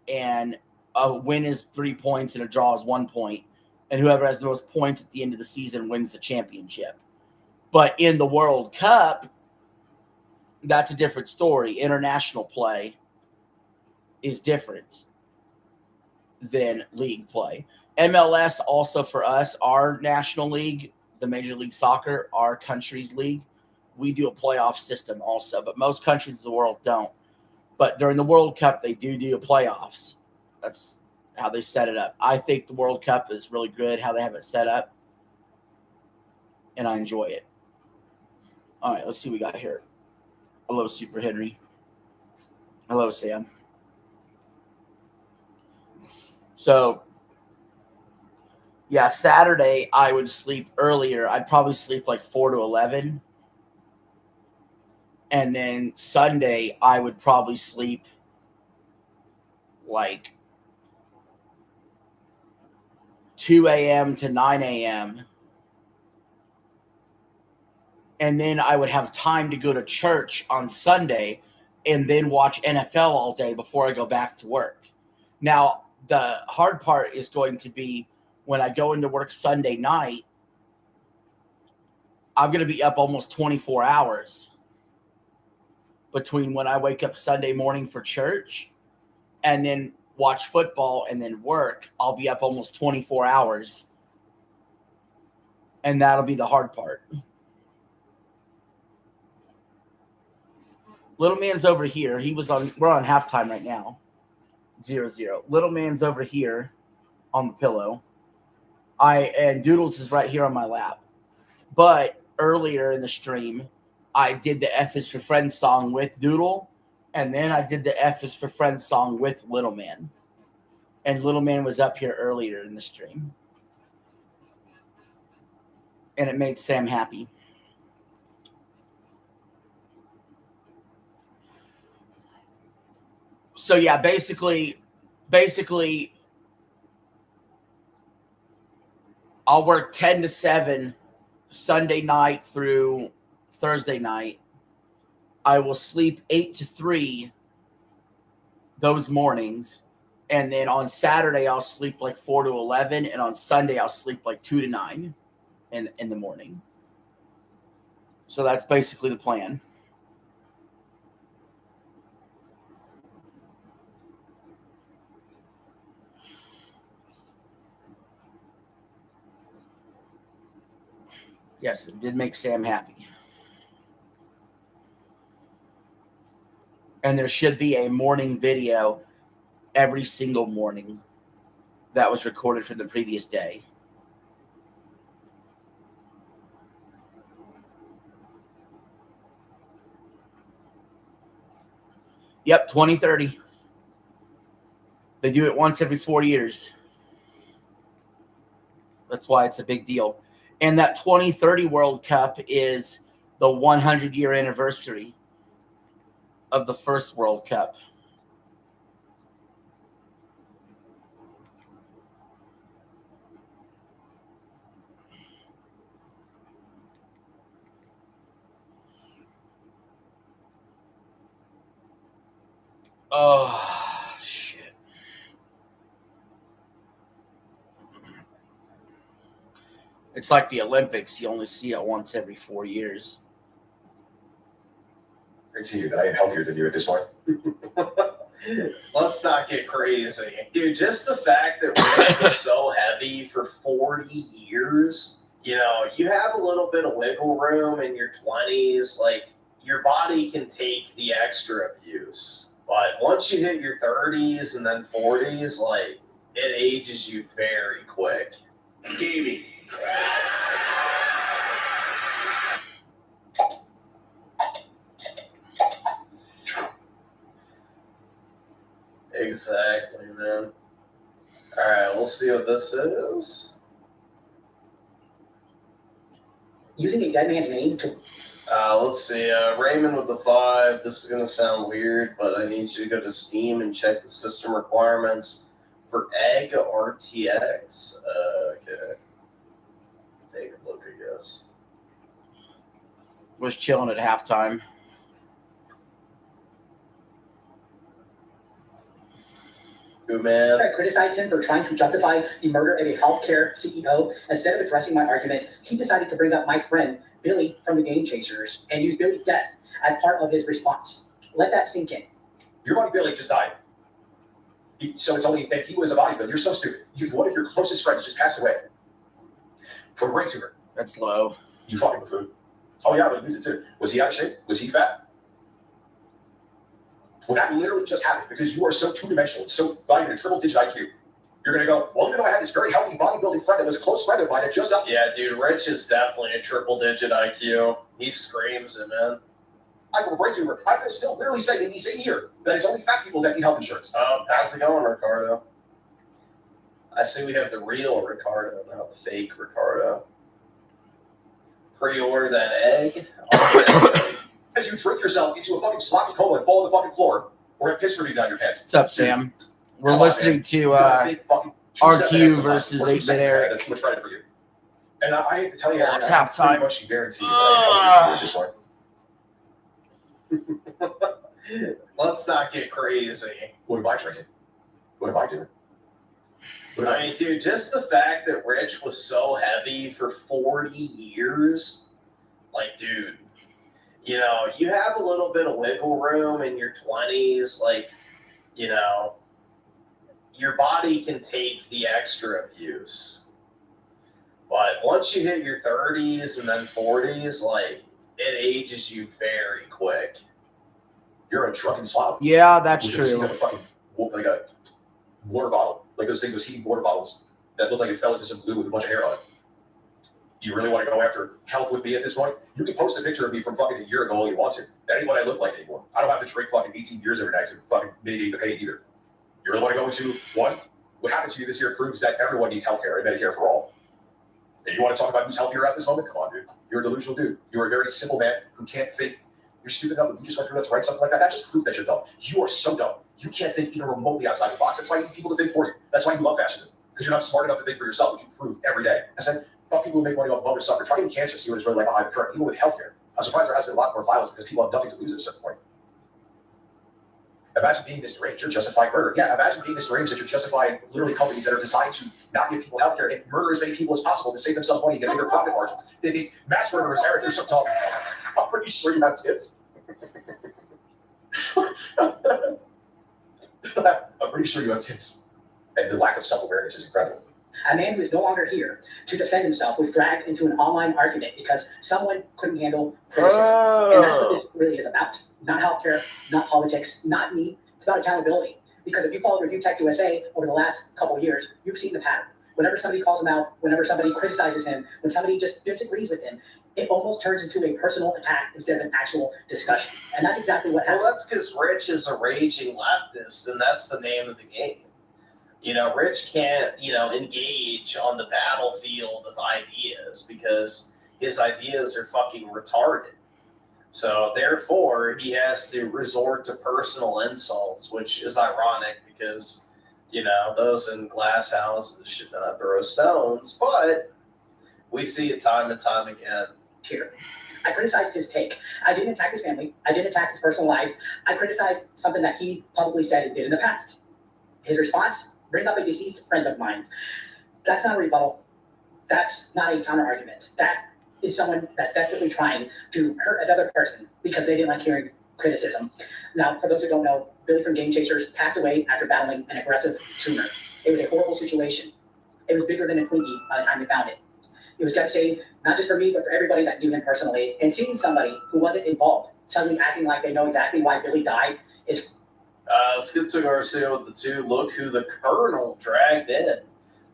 and a win is 3 points and a draw is 1 point, and whoever has the most points at the end of the season wins the championship. But in the World Cup, that's a different story. International play is different than league play. MLS also for us, our national league, the Major League Soccer, our country's league, we do a playoff system also, but most countries in the world don't. But during the World Cup, they do playoffs. That's how they set it up. I think the World Cup is really good, how they have it set up, and I enjoy it. All right, let's see what we got here. Hello, Super Henry. Hello, Sam. So, yeah, Saturday I would sleep earlier. I'd probably sleep like 4 to 11. And then Sunday I would probably sleep like 2 a.m. to 9 a.m. And then I would have time to go to church on Sunday and then watch NFL all day before I go back to work. Now, the hard part is going to be when I go into work Sunday night, I'm going to be up almost 24 hours between when I wake up Sunday morning for church and then watch football and then work. I'll be up almost 24 hours. And that'll be the hard part. Little man's over here. We're on halftime right now. 0-0. Little man's over here on the pillow. And Doodles is right here on my lap. But earlier in the stream, I did the F is for Friends song with Doodle, and then I did the F is for Friends song with Little Man. And Little Man was up here earlier in the stream. And it made Sam happy. So yeah, basically, I'll work 10 to 7 Sunday night through Thursday night. I will sleep 8 to 3 those mornings. And then on Saturday, I'll sleep like 4 to 11. And on Sunday, I'll sleep like 2 to 9 in the morning. So that's basically the plan. Yes, it did make Sam happy. And there should be a morning video every single morning that was recorded for the previous day. Yep, 2030. They do it once every 4 years. That's why it's a big deal. And that 2030 World Cup is the 100-year anniversary of the first World Cup. Oh, shit. It's like the Olympics. You only see it once every 4 years. Great to hear that I am healthier than you at this point. Let's not get crazy. Dude, just the fact that Rick was so heavy for 40 years, you know, you have a little bit of wiggle room in your 20s. Like, your body can take the extra abuse. But once you hit your 30s and then 40s, like, it ages you very quick. Gaming. Exactly, man. All right, we'll see what this is. Using a dead man's name to... Let's see. Raymond with the 5. This is going to sound weird, but I need you to go to Steam and check the system requirements for Egg RTX. Okay. Take a look, I guess. Was chilling at halftime. Good man. I criticized him for trying to justify the murder of a healthcare CEO. Instead of addressing my argument, he decided to bring up my friend Billy from the Game Chasers and use Billy's death as part of his response. Let that sink in. Your buddy Billy just died. So it's only that he was a bodybuilder. You're so stupid. One of your closest friends just passed away from a brain tumor. That's low. You fought him with food. Oh yeah, but he used it too. Was he out of shape? Was he fat? Well, that literally just happened because you are so two-dimensional, so valued a triple-digit IQ. You're going to go, well, even though I had this very healthy bodybuilding friend that was a close friend of mine that just died. Yeah, dude, Rich is definitely a triple-digit IQ. He screams it, man. I have a brain tumor. I'm going to still literally say in the same year that it's only fat people that need health insurance. How's it going, Ricardo? I see we have the real Ricardo, not the fake Ricardo. Pre-order that egg. As you drink yourself into a fucking sloppy coma and fall on the fucking floor, or have piss running down your pants. What's up, Sam? We're Come on, listening man. to You got a big fucking 2 RQ seconds of time, versus or 2 8-Bit seconds, man. Eric. That's too much credit for you. And I hate to tell you, Yeah, I it's pretty halftime. much guarantee that I know this one. Let's not get crazy. What am I drinking? What am I doing? What am I mean, dude, just the fact that Rich was so heavy for 40 years, like, dude, you know, you have a little bit of wiggle room in your 20s, like, you know, your body can take the extra abuse. But once you hit your 30s and then 40s, like, it ages you very quick. You're a drunken slob. Yeah, that's Would you ever see true. like a fucking like a water bottle, like those things, those heating water bottles that look like it fell into some glue with a bunch of hair on it. Do you really want to go after health with me at this point? You can post a picture of me from fucking a year ago all you want to. That ain't what I look like anymore. I don't have to drink fucking 18 beers every night to fucking mitigate the pain either. You really want to go into one? What happened to you this year proves that everyone needs healthcare and Medicare for all. And you want to talk about who's healthier at this moment? Come on, dude. You're a delusional dude. You're a very simple man who can't think. You're stupid enough that you just went through that to write something like that. That just proves that you're dumb. You are so dumb. You can't think even remotely outside the box. That's why you need people to think for you. That's why you love fascism. Because you're not smart enough to think for yourself, which you prove every day. I said, fuck people who make money off of other stuff. Try getting cancer, see what it's really like behind the curtain, even with healthcare. I'm surprised there hasn't been a lot more violence because people have nothing to lose at a certain point. Imagine being this deranged, you're justifying murder. Yeah, imagine being this deranged that you're justifying literally companies that are designed to not give people healthcare and murder as many people as possible to save themselves money and get bigger profit margins. They need mass murderers, Eric, there's some talking. I'm pretty sure you have tits. I'm pretty sure you have tits. And the lack of self-awareness is incredible. A man who is no longer here to defend himself was dragged into an online argument because someone couldn't handle criticism. And that's what this really is about. Not healthcare, not politics, not me. It's about accountability. Because if you followed Review Tech USA over the last couple of years, you've seen the pattern. Whenever somebody calls him out, whenever somebody criticizes him, when somebody just disagrees with him, it almost turns into a personal attack instead of an actual discussion. And that's exactly what happened. Well, that's because Rich is a raging leftist, and that's the name of the game. You know, Rich can't, you know, engage on the battlefield of ideas because his ideas are fucking retarded. So therefore, he has to resort to personal insults, which is ironic because, you know, those in glass houses should not throw stones, but we see it time and time again. Here, I criticized his take. I didn't attack his family. I didn't attack his personal life. I criticized something that he publicly said and did in the past. His response, bring up a deceased friend of mine. That's not a rebuttal. That's not a counter argument. That is someone that's desperately trying to hurt another person because they didn't like hearing criticism. Now, for those who don't know, Billy from Game Chasers passed away after battling an aggressive tumor. It was a horrible situation. It was bigger than a Twinkie by the time they found it. It was devastating, not just for me, but for everybody that knew him personally. And seeing somebody who wasn't involved suddenly acting like they know exactly why Billy died is... Schizo Garcia with the 2. Look who the Colonel dragged in.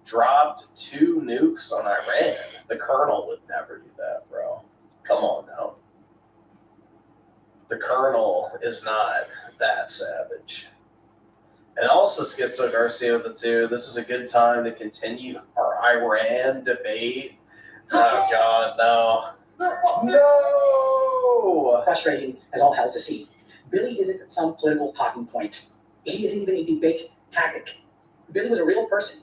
Dropped 2 nukes on Iran. The Colonel would never do that, bro. Come on now. The Colonel is not that savage. And also, Schizo Garcia with the 2. This is a good time to continue our Iran debate. Oh, God, no. No! frustrating as all hell to see. Billy isn't some political talking point. He isn't even a debate tactic. Billy was a real person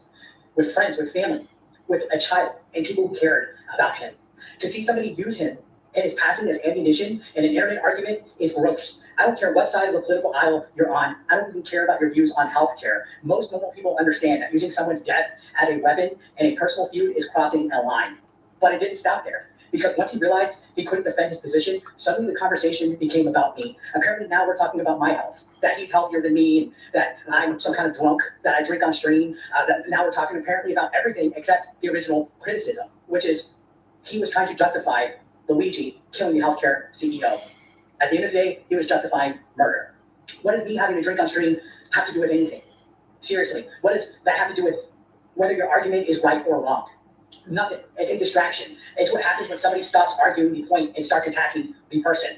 with friends, with family, with a child, and people who cared about him. To see somebody use him and his passing as ammunition in an internet argument is gross. I don't care what side of the political aisle you're on. I don't even care about your views on healthcare. Most normal people understand that using someone's death as a weapon in a personal feud is crossing a line. But it didn't stop there. Because once he realized he couldn't defend his position, suddenly the conversation became about me. Apparently now we're talking about my health, that he's healthier than me, and that I'm some kind of drunk, that I drink on stream. That now we're talking apparently about everything except the original criticism, which is he was trying to justify Luigi killing the healthcare CEO. At the end of the day, he was justifying murder. What does me having a drink on stream have to do with anything? Seriously, what does that have to do with whether your argument is right or wrong? Nothing. It's a distraction. It's what happens when somebody stops arguing the point and starts attacking the person.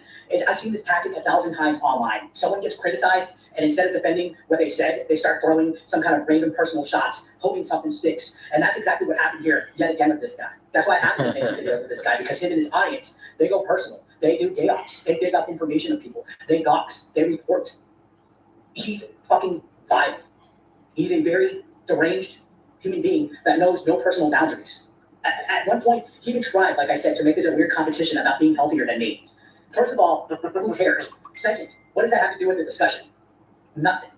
I've seen this tactic 1,000 times online. Someone gets criticized And instead of defending what they said, they start throwing some kind of random personal shots, hoping something sticks. And that's exactly what happened here yet again with this guy. That's why I haven't been making videos with this guy, because him and his audience, they go personal. They do gay ops. They dig up information of people. They dox. They report. He's fucking violent. He's a very deranged human being that knows no personal boundaries. At one point, he even tried, like I said, to make this a weird competition about being healthier than me. First of all, who cares? Second, what does that have to do with the discussion? Nothing.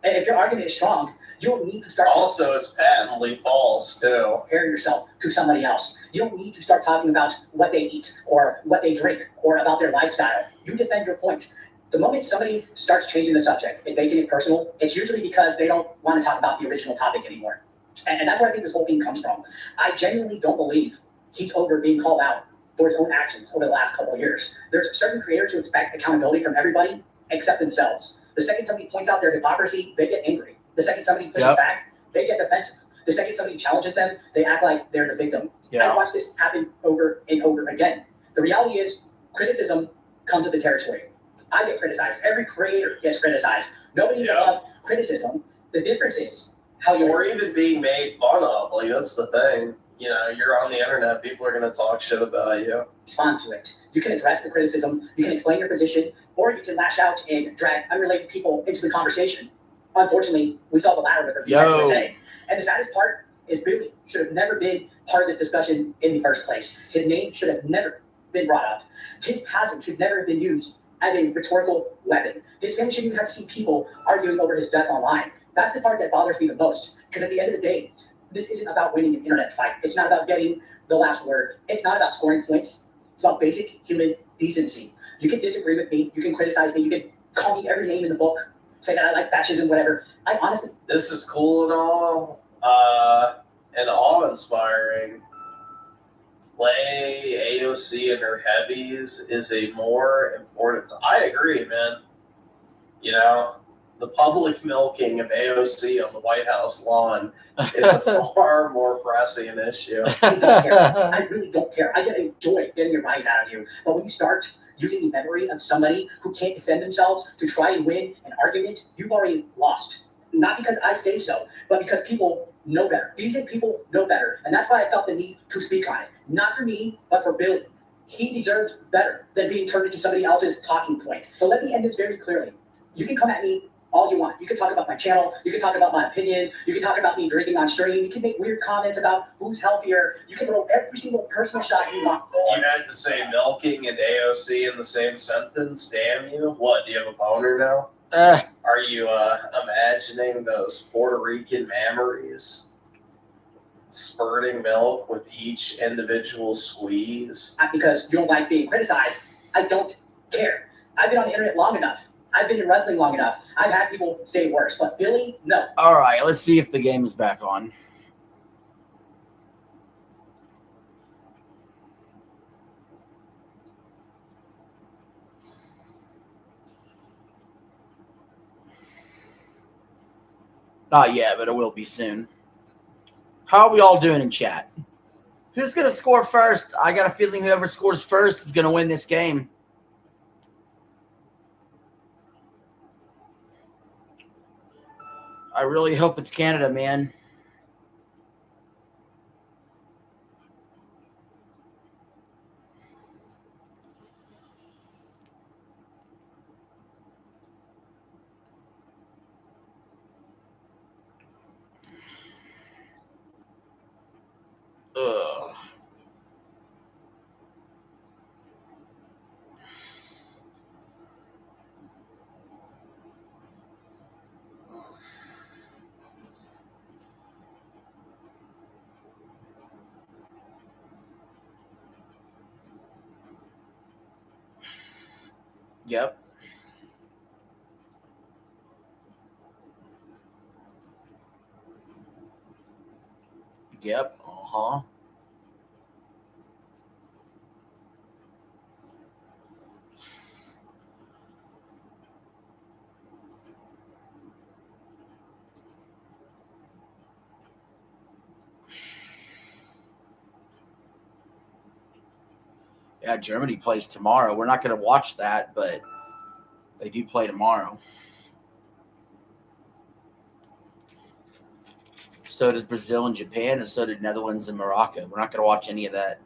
And if your argument is strong, you don't need to start Also, it's patently false too. comparing yourself to somebody else. You don't need to start talking about what they eat or what they drink or about their lifestyle. You defend your point. The moment somebody starts changing the subject and making it personal, it's usually because they don't want to talk about the original topic anymore. And that's where I think this whole thing comes from. I genuinely don't believe he's over being called out for his own actions over the last couple of years. There's certain creators who expect accountability from everybody except themselves. The second somebody points out their hypocrisy, they get angry. The second somebody pushes back, they get defensive. The second somebody challenges them, they act like they're the victim. I watched this happen over and over again. The reality is, criticism comes with the territory. I get criticized. Every creator gets criticized. Nobody's above criticism. The difference is how you Or even being made fun of. Like, that's the thing. You know, you're on the internet, people are going to talk shit about you. respond to it. You can address the criticism, you can explain your position, or you can lash out and drag unrelated people into the conversation. Unfortunately, we saw the latter with her today. And the saddest part is Billy should have never been part of this discussion in the first place. His name should have never been brought up. His passing should never have been used as a rhetorical weapon. His family shouldn't even have to see people arguing over his death online. That's the part that bothers me the most, because at the end of the day, this isn't about winning an internet fight. It's not about getting the last word. It's not about scoring points. It's about basic human decency. You can disagree with me. You can criticize me. You can call me every name in the book. Say that I like fascism, whatever. I honestly... This is cool and all, and awe-inspiring. Play AOC and her heavies is a more important... I agree, man. You know, the public milking of AOC on the White House lawn is a far more pressing issue. I really don't care. I get a joy getting your rise out of you. But when you start using the memory of somebody who can't defend themselves to try and win an argument, you've already lost. Not because I say so, but because people know better. Decent people know better. And that's why I felt the need to speak on it. Not for me, but for Billy. He deserved better than being turned into somebody else's talking point. So let me end this very clearly. You can come at me all you want. You can talk about my channel. You can talk about my opinions. You can talk about me drinking on stream. You can make weird comments about who's healthier. You can throw every single personal shot you want. You had to say milking and AOC in the same sentence. Damn you. What, do you have a boner now? Are you imagining those Puerto Rican memories? Spurting milk with each individual squeeze? Because you don't like being criticized. I don't care. I've been on the internet long enough. I've been in wrestling long enough. I've had people say worse, but Billy, no. All right, let's see if the game is back on. Not yet, but it will be soon. How are we all doing in chat? Who's going to score first? I got a feeling whoever scores first is going to win this game. I really hope it's Canada, man. Ugh. Yep. Yep. Uh-huh. Yeah, Germany plays tomorrow. We're not going to watch that, but they do play tomorrow. So does Brazil and Japan, and so did Netherlands and Morocco. We're not going to watch any of that.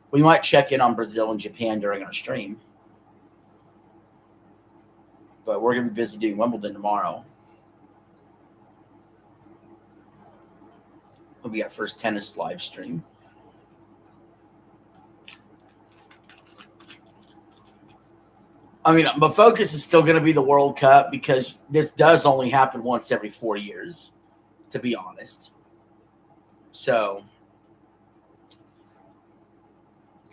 We might check in on Brazil and Japan during our stream. But we're going to be busy doing Wimbledon tomorrow. We got first tennis live stream. I mean, my focus is still going to be the World Cup because this does only happen once every 4 years, to be honest. So,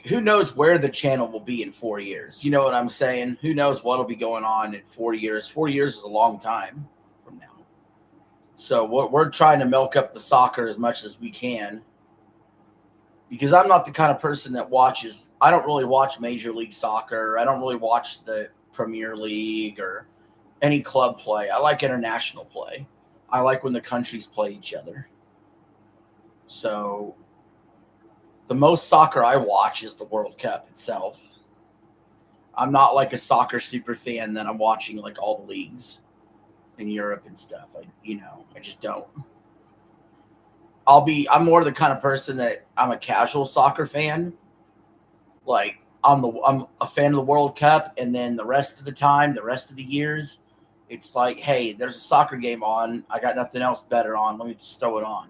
who knows where the channel will be in 4 years? You know what I'm saying? Who knows what will be going on in 4 years? 4 years is a long time from now. So, we're trying to milk up the soccer as much as we can. Because I'm not the kind of person that watches – I don't really watch Major League Soccer. I don't really watch the Premier League or any club play. I like international play. I like when the countries play each other. So the most soccer I watch is the World Cup itself. I'm not like a soccer super fan that I'm watching like all the leagues in Europe and stuff. I just don't. I'm more the kind of person that I'm a casual soccer fan. Like I'm a fan of the World Cup, and then the rest of the time, the rest of the years, it's like, hey, there's a soccer game on. I got nothing else better on. Let me just throw it on,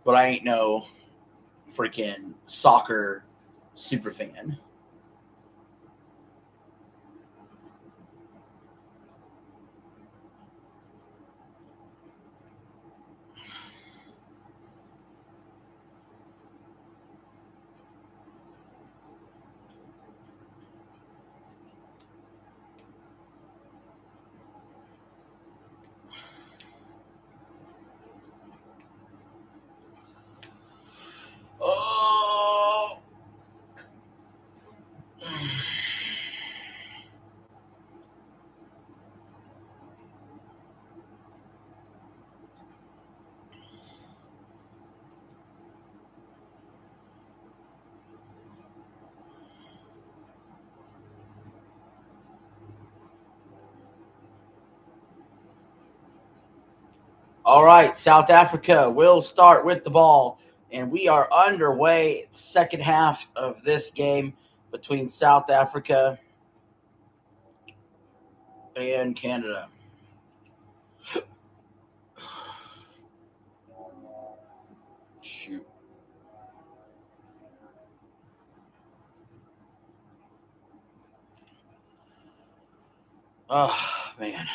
But I ain't no freaking soccer super fan. Oh. All right, South Africa will start with the ball, and we are underway. The second half of this game between South Africa and Canada. Shoot. Oh, man.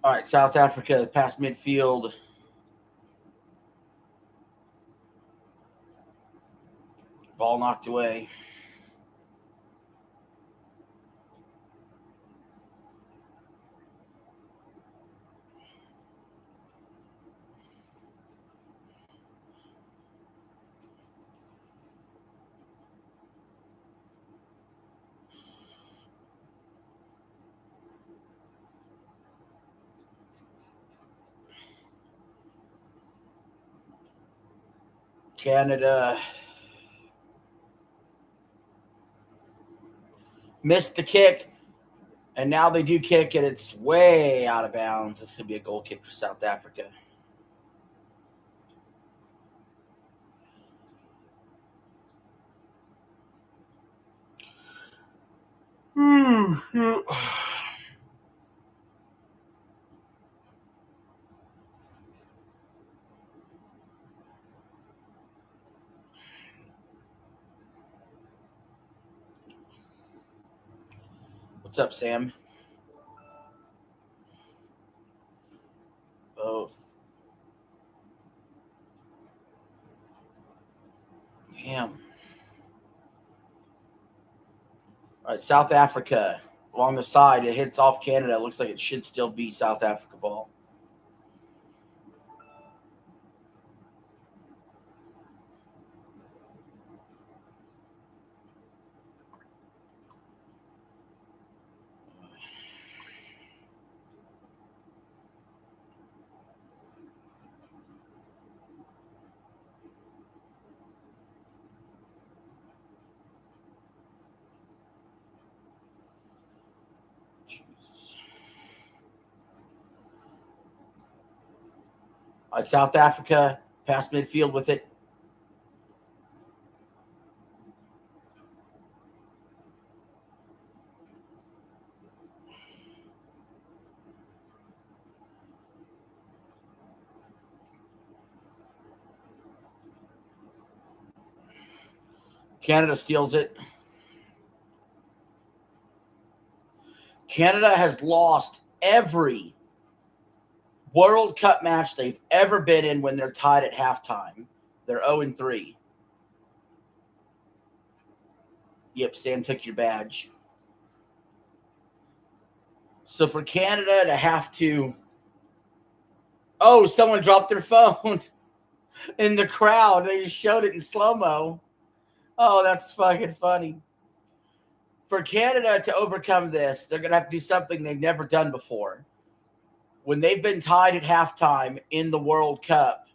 All right, South Africa past midfield. Ball knocked away. Canada missed the kick, and now they do kick it. It's way out of bounds. This could be a goal kick for South Africa. What's up, Sam? Both. Damn. All right, South Africa along the side. It hits off Canada. It looks like it should still be South Africa ball. South Africa past midfield with it. Canada steals it. Canada has lost every World Cup match they've ever been in when they're tied at halftime. They're 0-3. Yep, Sam took your badge. So for Canada to have to... Oh, someone dropped their phone in the crowd. They just showed it in slow-mo. Oh, that's fucking funny. For Canada to overcome this, they're going to have to do something they've never done before. When they've been tied at halftime in the World Cup,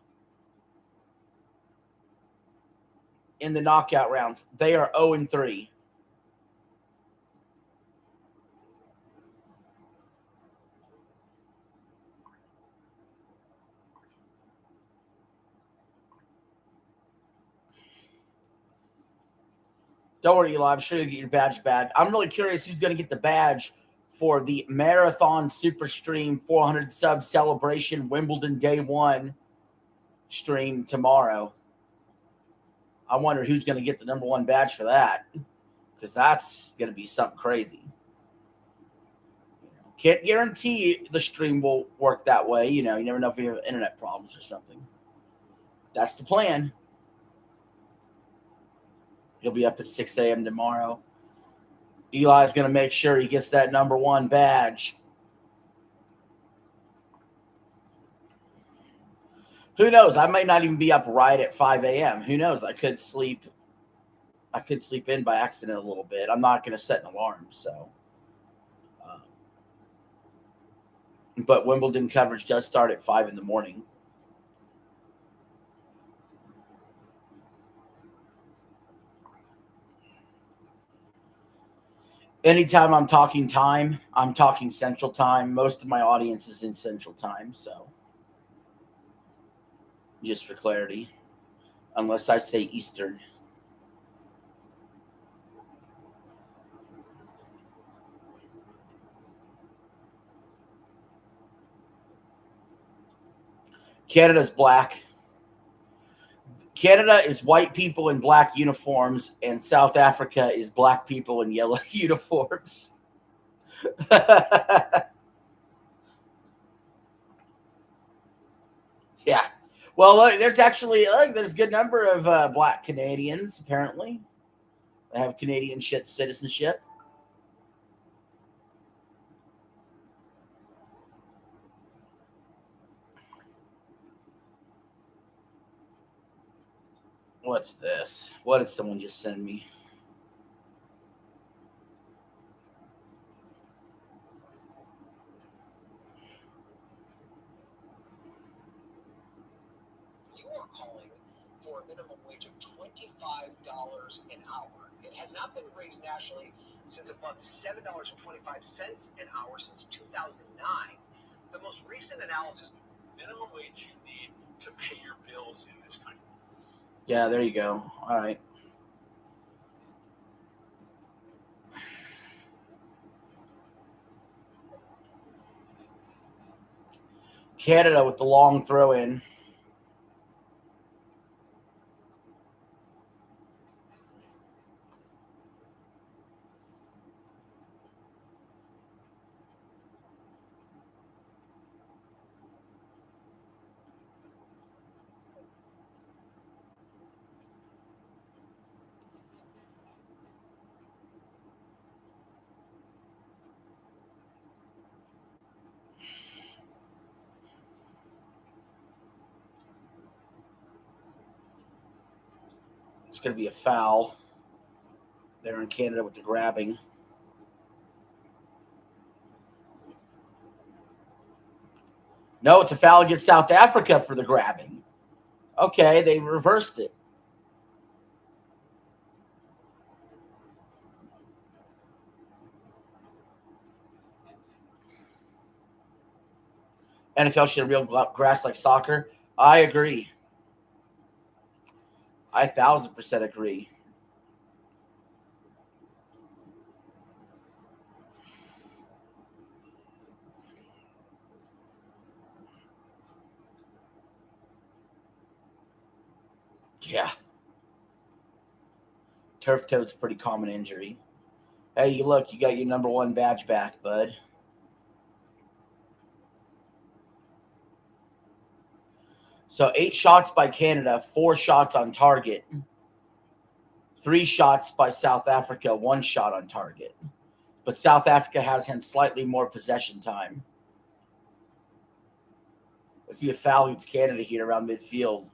in the knockout rounds, they are 0-3. Don't worry, Eli. I'm sure you'll get your badge back. I'm really curious who's going to get the badge for the Marathon Super Stream 400 sub celebration Wimbledon Day 1 stream tomorrow. I wonder who's going to get the number 1 badge for that, because that's going to be something crazy. Can't guarantee the stream will work that way. You never know if you have internet problems or something. That's the plan. He'll be up at 6 a.m. tomorrow. Eli's going to make sure he gets that number 1 badge. Who knows? I might not even be up right at 5 a.m. Who knows? I could sleep in by accident a little bit. I'm not going to set an alarm, so. But Wimbledon coverage does start at 5 in the morning. Anytime I'm talking time, I'm talking Central Time. Most of my audience is in Central Time, so just for clarity, unless I say Eastern. Canada's black. Canada is white people in black uniforms, and South Africa is black people in yellow uniforms. Yeah. Well, look, there's a good number of black Canadians, apparently. They have Canadian citizenship. What's this? What did someone just send me? You are calling for a minimum wage of $25 an hour. It has not been raised nationally since above $7.25 an hour since 2009. The most recent analysis, minimum wage you need to pay your bills in this country. Yeah, there you go. All right. Canada with the long throw in. It's going to be a foul there in Canada with the grabbing. No, it's a foul against South Africa for the grabbing. Okay, they reversed it. NFL should have real grass like soccer. I agree. I 1,000% agree. Yeah. Turf toe is a pretty common injury. Hey, you look, you got your number 1 badge back, bud. So 8 shots by Canada, 4 shots on target. 3 shots by South Africa, 1 shot on target. But South Africa has had slightly more possession time. Let's see a foul leads Canada here around midfield.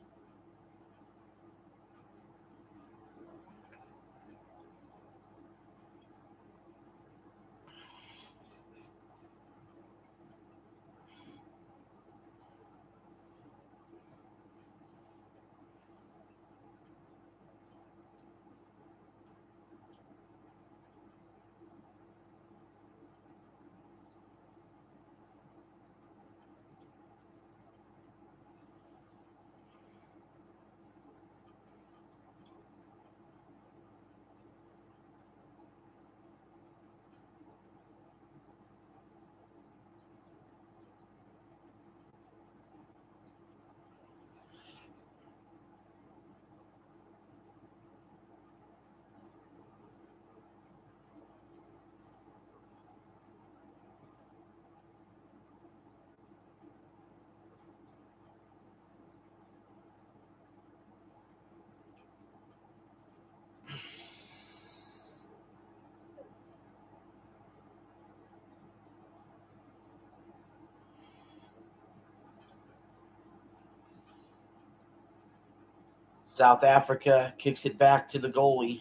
South Africa kicks it back to the goalie.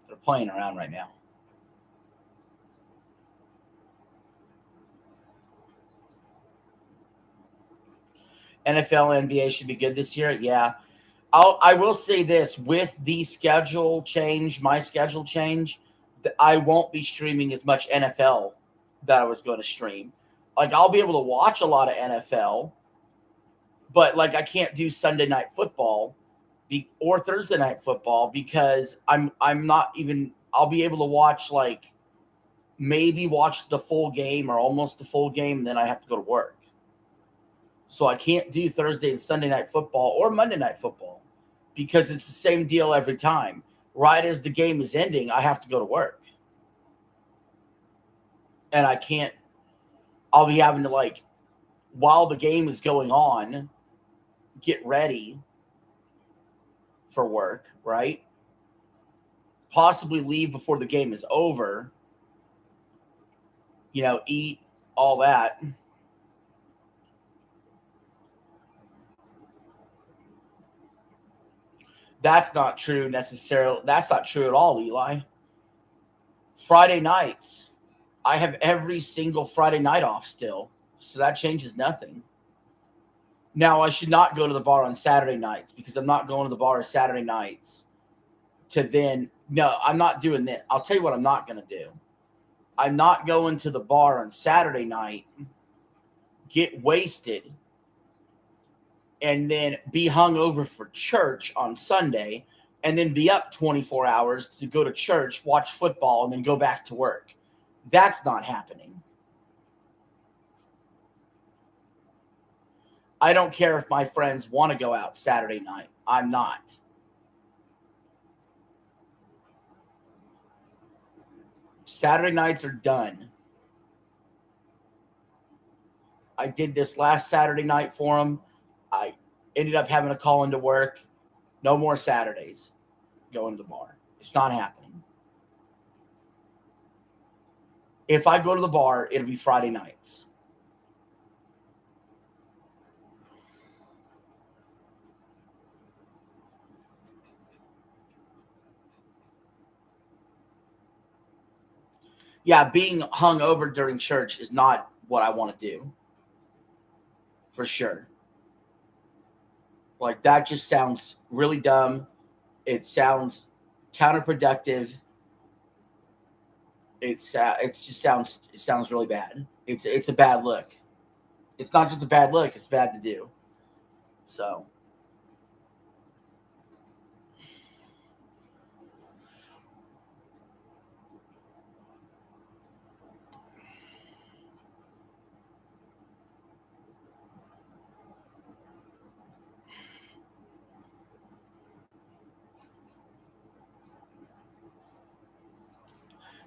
They're playing around right now. NFL, NBA should be good this year. Yeah. I will say this, with the schedule change, my schedule change, I won't be streaming as much NFL that I was going to stream. Like, I'll be able to watch a lot of NFL, but like I can't do Sunday night football or Thursday night football because I'm not even. I'll be able to watch like maybe watch the full game or almost the full game, and then I have to go to work. So I can't do Thursday and Sunday night football or Monday night football because it's the same deal every time. Right as the game is ending, I have to go to work. And I can't, I'll be having to, like, while the game is going on, get ready for work, right? Possibly leave before the game is over, you know, eat, all that. That's not true necessarily. That's not true at all, Eli. Friday nights, I have every single Friday night off still, so that changes nothing. Now, I should not go to the bar on Saturday nights because I'm not going to the bar Saturday nights to then. No, I'm not doing that. I'll tell you what I'm not going to do. I'm not going to the bar on Saturday night, get wasted, and then be hungover for church on Sunday, and then be up 24 hours to go to church, watch football, and then go back to work. That's not happening. I don't care if my friends want to go out Saturday night. I'm not. Saturday nights are done. I did this last Saturday night for them. I ended up having to call into work. No more Saturdays going to the bar. It's not happening. If I go to the bar, it'll be Friday nights. Yeah, being hungover during church is not what I want to do. For sure. Like, that just sounds really dumb. It sounds counterproductive. It sounds really bad. It's a bad look. It's not just a bad look, it's bad to do. So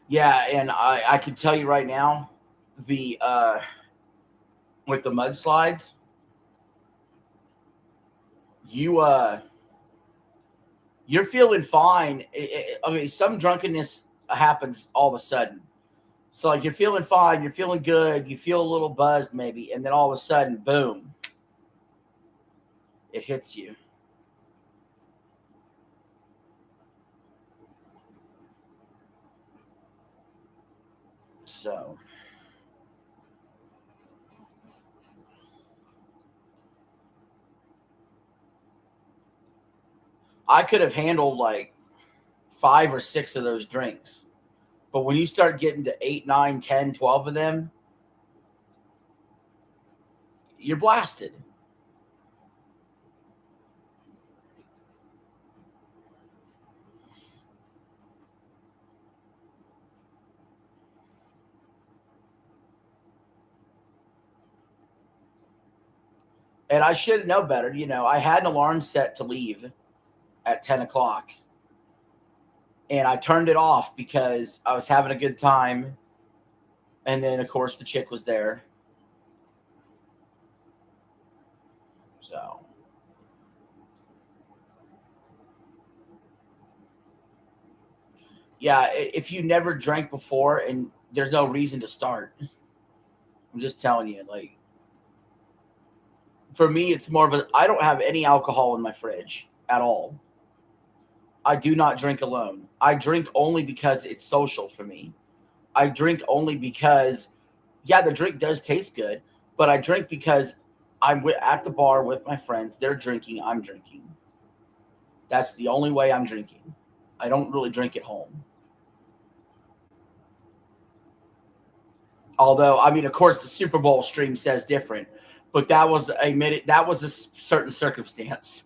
yeah, and I can tell you right now, the with the mudslides, you're feeling fine. I mean, some drunkenness happens all of a sudden. So like, you're feeling fine, you're feeling good, you feel a little buzzed maybe, and then all of a sudden, boom, it hits you. So I could have handled like 5 or 6 of those drinks. But when you start getting to 8, 9, 10, 12 of them, you're blasted. And I should know better. You know, I had an alarm set to leave at 10 o'clock. And I turned it off because I was having a good time. And then, of course, the chick was there. So, yeah, if you never drank before and there's no reason to start, I'm just telling you, like, for me, it's more of a, I don't have any alcohol in my fridge at all. I do not drink alone. I drink only because it's social for me. I drink only because, yeah, the drink does taste good, but I drink because I'm at the bar with my friends. They're drinking. I'm drinking. That's the only way I'm drinking. I don't really drink at home. Although, I mean, of course, the Super Bowl stream says different, but that was a certain circumstance.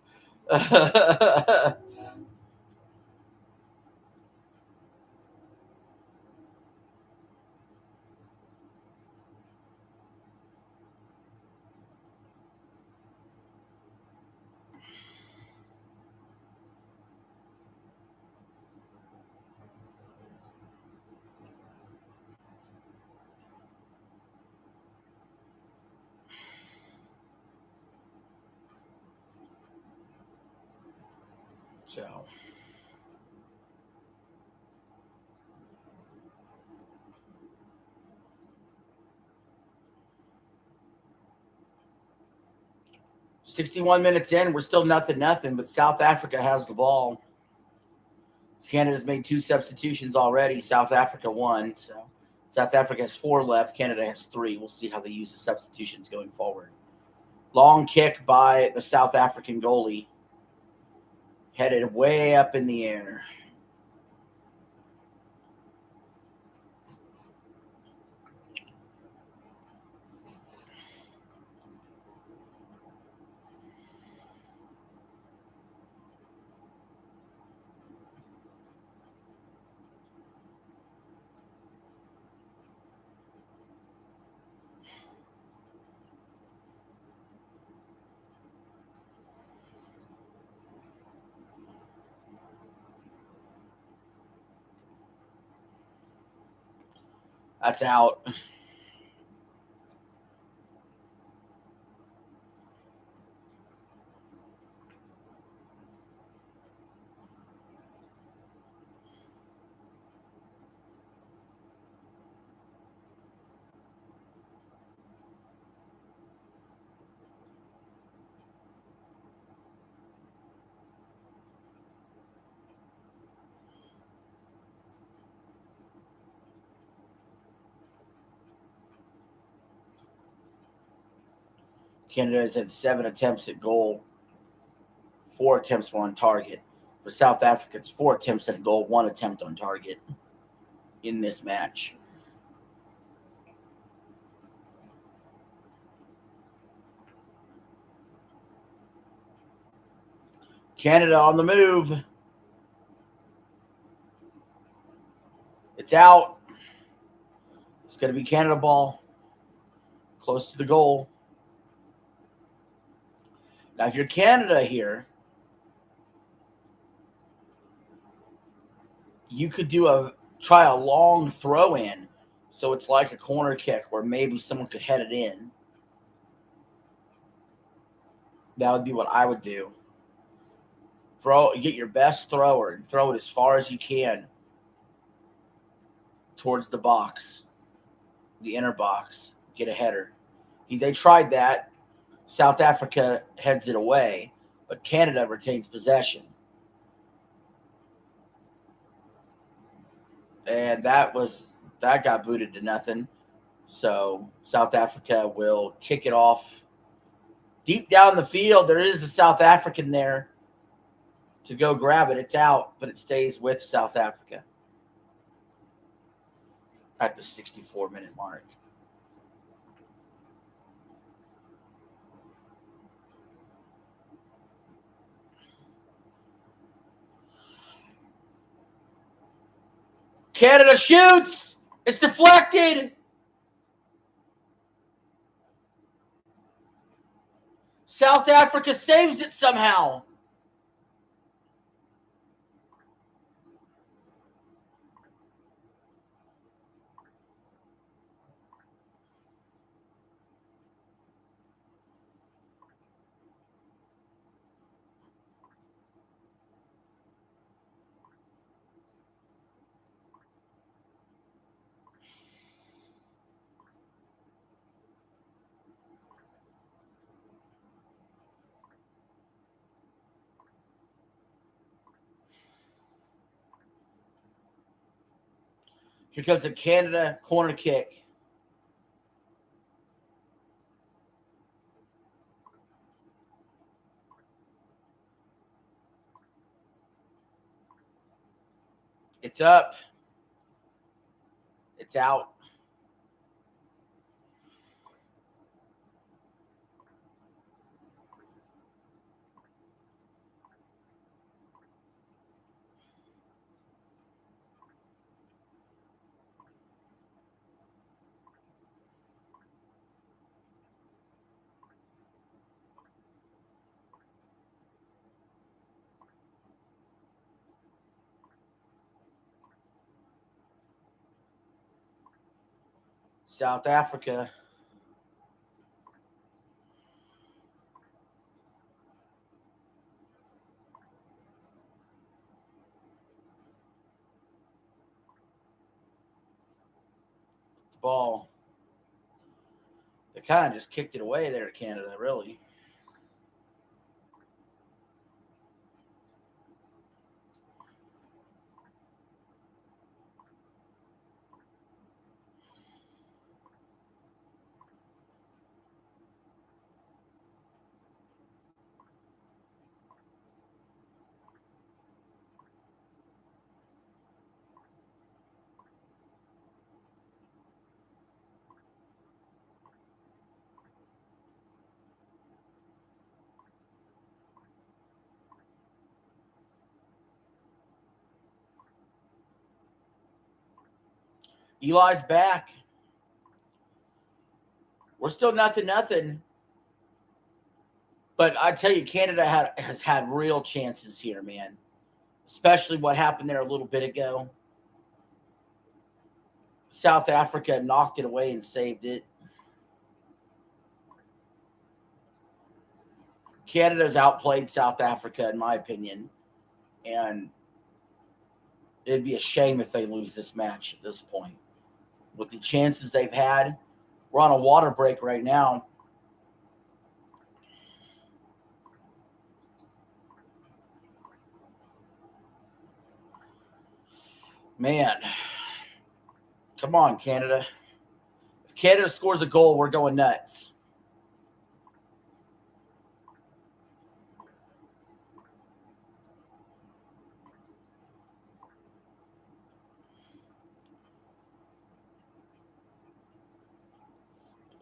So, 61 minutes in, we're still nothing, but South Africa has the ball. Canada's made 2 substitutions already. South Africa 1. So South Africa has 4 left. Canada has 3. We'll see how they use the substitutions going forward. Long kick by the South African goalie. Headed way up in the air. That's out. Canada has had 7 attempts at goal. 4 attempts were on target. For South Africa, it's 4 attempts at a goal, 1 attempt on target in this match. Canada on the move. It's out. It's going to be Canada ball. Close to the goal. Now, if you're Canada here, you could try a long throw in, so it's like a corner kick where maybe someone could head it in. That would be what I would do. Get your best thrower and throw it as far as you can towards the box, the inner box. Get a header. They tried that. South Africa heads it away, but Canada retains possession. And that got booted to nothing. So South Africa will kick it off. Deep down the field, there is a South African there to go grab it. It's out, but it stays with South Africa at the 64-minute mark. Canada shoots. It's deflected. South Africa saves it somehow. Here comes a Canada corner kick. It's up. It's out. South Africa. The ball. They kind of just kicked it away there, Canada, really. Eli's back. We're still 0-0. But I tell you, Canada has had real chances here, man. Especially what happened there a little bit ago. South Africa knocked it away and saved it. Canada's outplayed South Africa, in my opinion. And it'd be a shame if they lose this match at this point. With the chances they've had, we're on a water break right now. Man, come on, Canada. If Canada scores a goal, we're going nuts.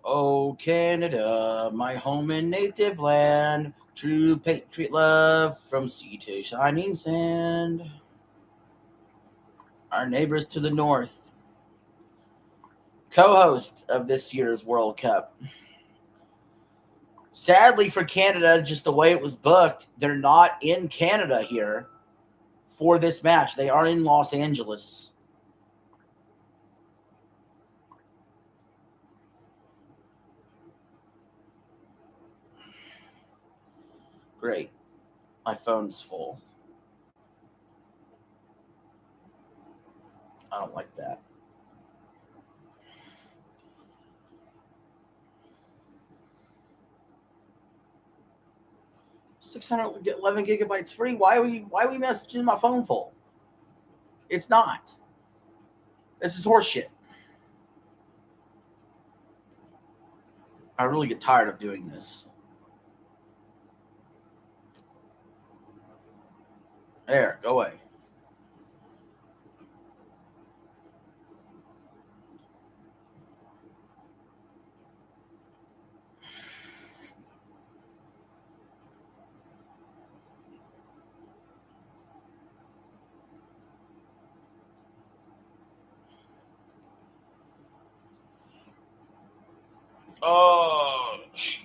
Oh, Canada, my home and native land, true patriot love from sea to shining sand. Our neighbors to the north, co-host of this year's World Cup. Sadly for Canada, just the way it was booked, they're not in Canada here for this match. They are in Los Angeles. Great. My phone's full. I don't like that. $611 gigabytes free. Why are we messaging my phone full? It's not. This is horseshit. I really get tired of doing this. There, go away. Oh, shit.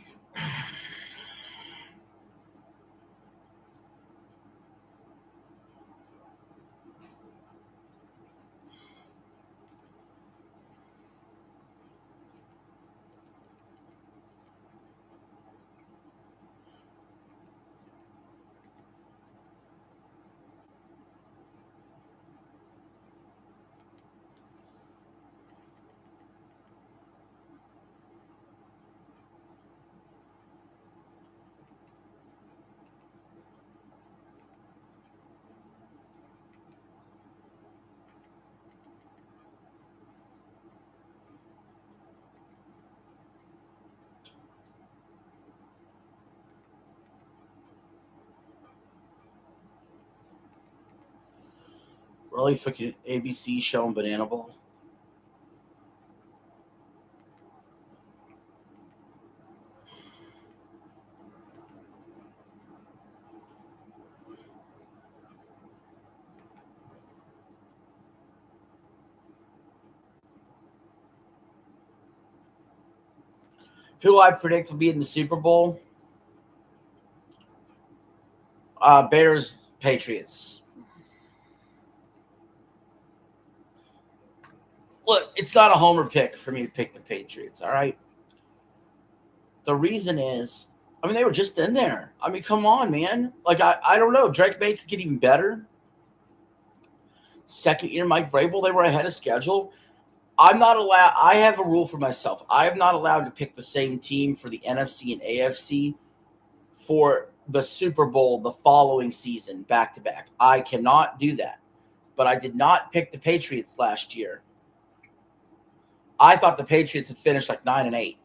Really fucking ABC showing Banana Ball. Who I predict will be in the Super Bowl? Bears, Patriots. Look, it's not a homer pick for me to pick the Patriots, all right? The reason is, they were just in there. Come on, man. Like, I don't know. Drake May could get even better. Second year, Mike Vrabel, they were ahead of schedule. I'm not allowed. I have a rule for myself. I am not allowed to pick the same team for the NFC and AFC for the Super Bowl the following season, back to back. I cannot do that. But I did not pick the Patriots last year. I thought the Patriots had finished like 9-8.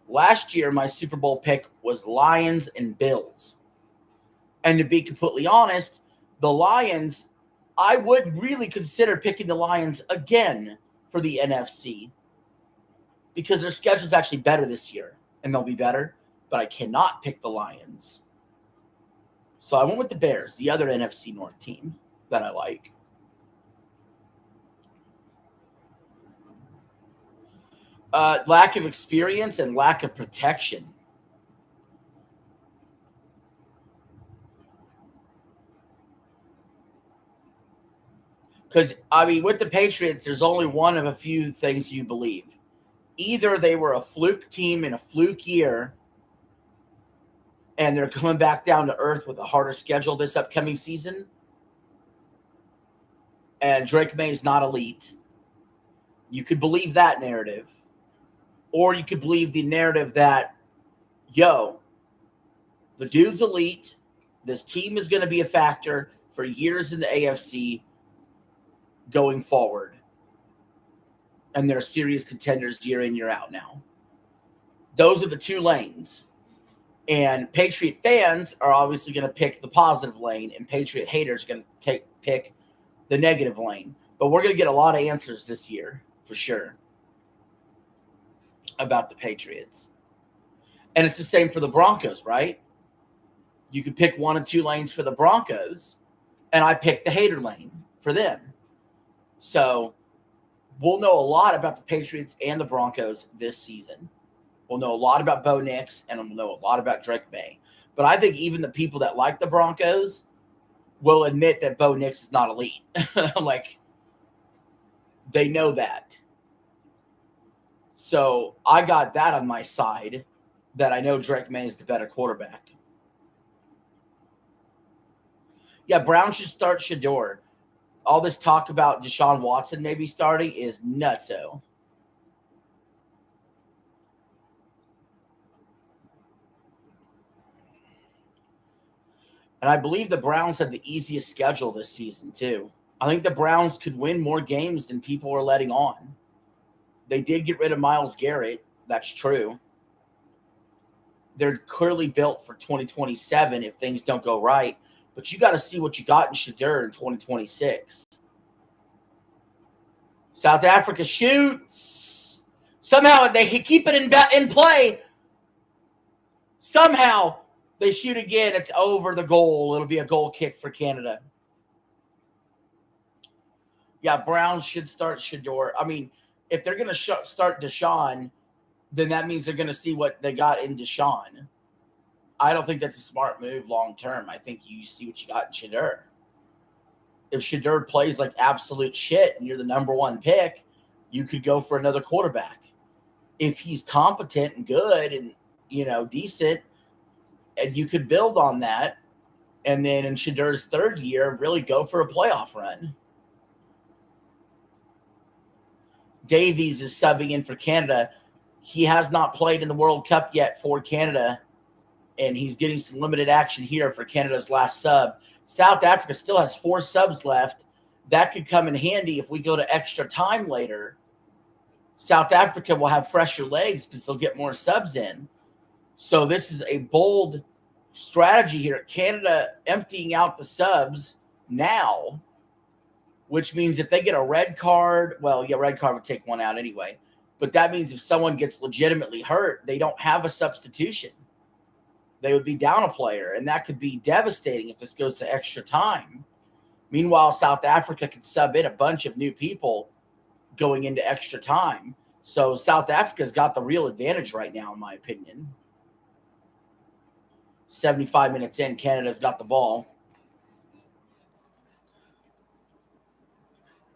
Last year, my Super Bowl pick was Lions and Bills. And to be completely honest, the Lions, I would really consider picking the Lions again for the NFC because their schedule is actually better this year, and they'll be better, but I cannot pick the Lions. So I went with the Bears, the other NFC North team that I like. Lack of experience and lack of protection. Because, with the Patriots, there's only one of a few things you believe. Either they were a fluke team in a fluke year, and they're coming back down to earth with a harder schedule this upcoming season, and Drake May is not elite. You could believe that narrative. Or you could believe the narrative that, the dude's elite. This team is going to be a factor for years in the AFC going forward. And they're serious contenders year in, year out now. Those are the two lanes. And Patriot fans are obviously going to pick the positive lane, and Patriot haters are going to pick the negative lane. But we're going to get a lot of answers this year, for sure. about the Patriots. And it's the same for the Broncos, right? You could pick one of two lanes for the Broncos, and I picked the hater lane for them. So we'll know a lot about the Patriots and the Broncos this season. We'll know a lot about Bo Nix, and we'll know a lot about Drake May. But I think even the people that like the Broncos will admit that Bo Nix is not elite. Like, they know that. So I got that on my side, that I know Drake May is the better quarterback. Yeah, Brown should start Shedeur. All this talk about Deshaun Watson maybe starting is nutso. And I believe the Browns have the easiest schedule this season, too. I think the Browns could win more games than people are letting on. They did get rid of Myles Garrett. That's true. They're clearly built for 2027 if things don't go right. But you got to see what you got in Shedeur in 2026. South Africa shoots. Somehow they keep it in play. Somehow they shoot again. It's over the goal. It'll be a goal kick for Canada. Yeah, Browns should start Shedeur. I mean, if they're going to start Deshaun, then that means they're going to see what they got in Deshaun. I don't think that's a smart move long term. I think you see what you got in Shedeur. If Shedeur plays like absolute shit and you're the number one pick, you could go for another quarterback. If he's competent and good and, decent, and you could build on that, and then in Shedeur's third year, really go for a playoff run. Davies is subbing in for Canada. He has not played in the World Cup yet for Canada, and he's getting some limited action here for Canada's last sub. South Africa still has 4 subs left. That could come in handy if we go to extra time later. South Africa will have fresher legs because they'll get more subs in. So this is a bold strategy here. Canada emptying out the subs now, which means if they get a red card, red card would take one out anyway. But that means if someone gets legitimately hurt, they don't have a substitution. They would be down a player, and that could be devastating if this goes to extra time. Meanwhile, South Africa could sub in a bunch of new people going into extra time. So South Africa's got the real advantage right now, in my opinion. 75 minutes in, Canada's got the ball.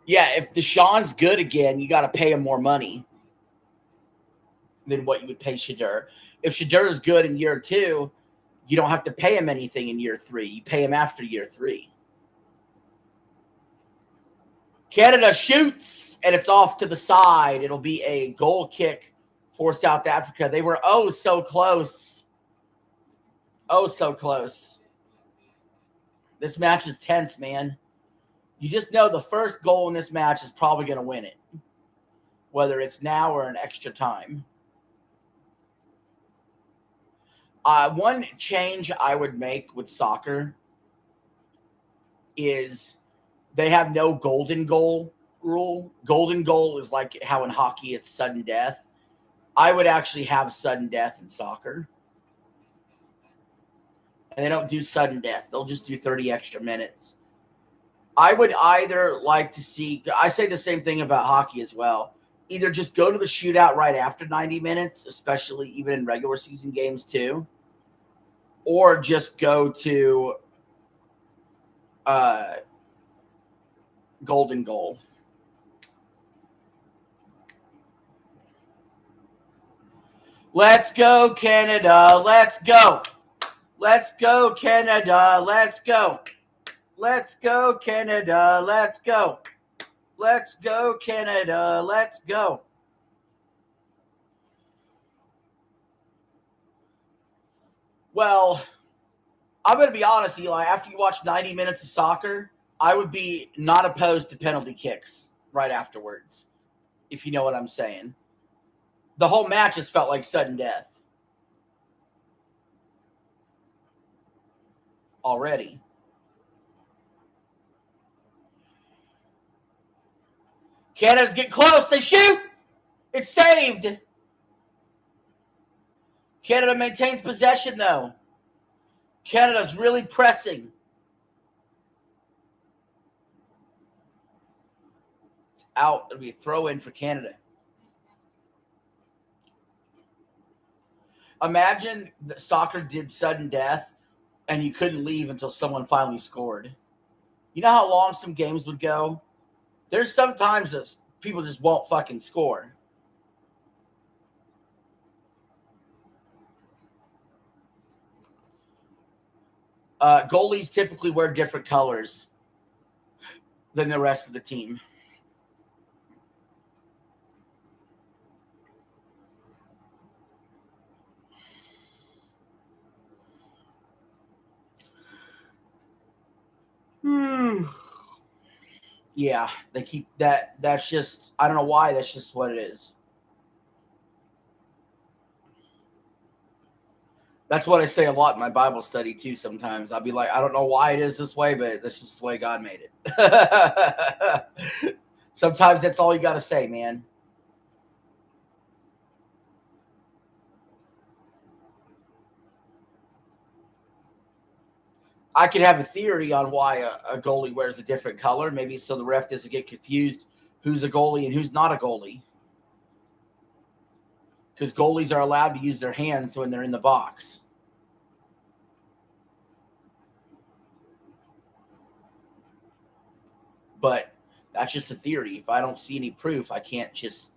Yeah, if Deshaun's good again, you got to pay him more money than what you would pay Shedeur. If Shedeur is good in year 2, you don't have to pay him anything in year 3. You pay him after year 3. Canada shoots, and it's off to the side. It'll be a goal kick for South Africa. They were so close. Oh, so close. This match is tense, man. You just know the first goal in this match is probably going to win it, whether it's now or in extra time. One change I would make with soccer is they have no golden goal rule. Golden goal is like how in hockey it's sudden death. I would actually have sudden death in soccer. And they don't do sudden death. They'll just do 30 extra minutes. I would either like to see – I say the same thing about hockey as well. Either just go to the shootout right after 90 minutes, especially even in regular season games too, or just go to golden goal. Let's go, Canada. Let's go. Let's go, Canada. Let's go. Let's go, Canada. Let's go. Let's go, Canada. Let's go. Well, I'm going to be honest, Eli. After you watch 90 minutes of soccer, I would be not opposed to penalty kicks right afterwards, if you know what I'm saying. The whole match has felt like sudden death already. Canada's getting close. They shoot. It's saved. Canada maintains possession, though. Canada's really pressing. It's out. It'll be a throw-in for Canada. Imagine that soccer did sudden death and you couldn't leave until someone finally scored. You know how long some games would go? There's sometimes that people just won't fucking score. Goalies typically wear different colors than the rest of the team. Yeah, they keep that. That's just, I don't know why. That's just what it is. That's what I say a lot in my Bible study, too, sometimes. I'll be like, I don't know why it is this way, but this is the way God made it. Sometimes that's all you got to say, man. I could have a theory on why a goalie wears a different color, maybe so the ref doesn't get confused who's a goalie and who's not a goalie. Because goalies are allowed to use their hands when they're in the box. But that's just a theory. If I don't see any proof, I can't just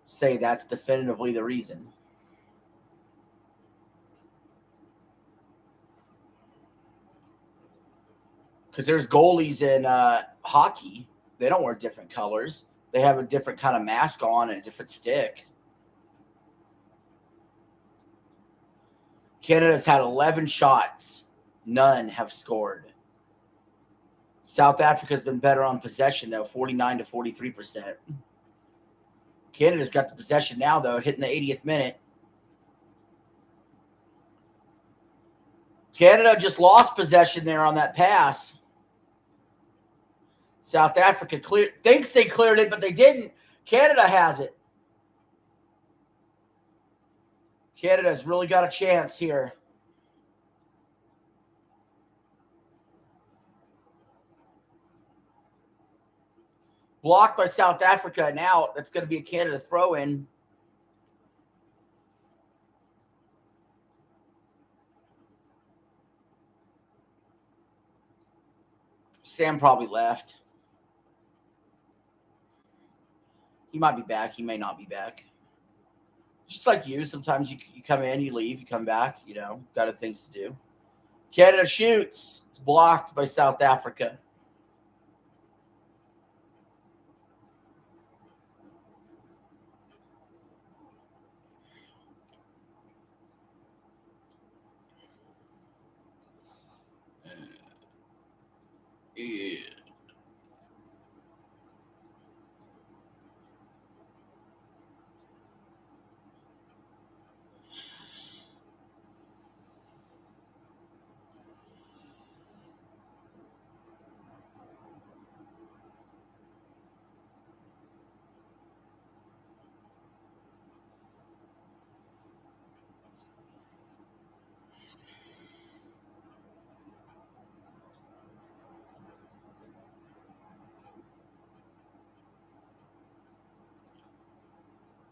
say that's definitively the reason. Because there's goalies in hockey. They don't wear different colors. They have a different kind of mask on and a different stick. Canada's had 11 shots. None have scored. South Africa's been better on possession, though, 49 to 43%. Canada's got the possession now, though, hitting the 80th minute. Canada just lost possession there on that pass. South Africa thinks they cleared it, but they didn't. Canada has it. Canada's really got a chance here. Blocked by South Africa and out. That's going to be a Canada throw-in. Sam probably left. He might be back. He may not be back. Just like you. Sometimes you come in, you leave, you come back. You know, got things to do. Canada shoots. It's blocked by South Africa. Yeah.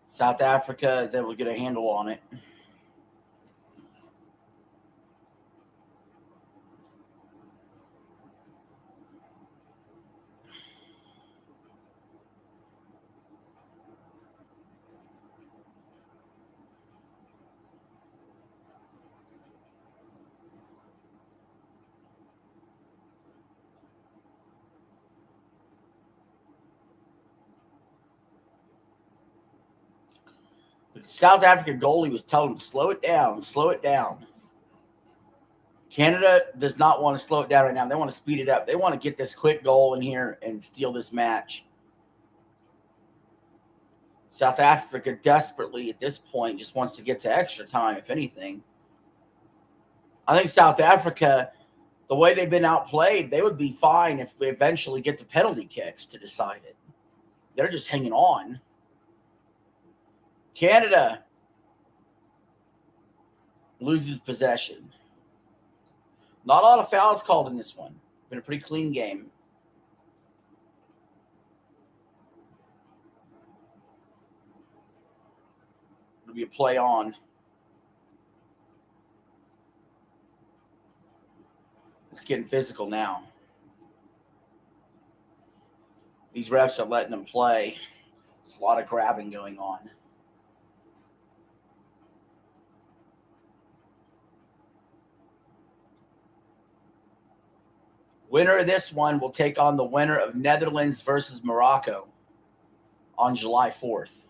South Africa is able to get a handle on it. The South African goalie was telling him, slow it down, slow it down. Canada does not want to slow it down right now. They want to speed it up. They want to get this quick goal in here and steal this match. South Africa desperately at this point just wants to get to extra time, if anything. I think South Africa, the way they've been outplayed, they would be fine if we eventually get to penalty kicks to decide it. They're just hanging on. Canada loses possession. Not a lot of fouls called in this one. Been a pretty clean game. It'll be a play on. It's getting physical now. These refs are letting them play. There's a lot of grabbing going on. Winner of this one will take on the winner of Netherlands versus Morocco on July 4th.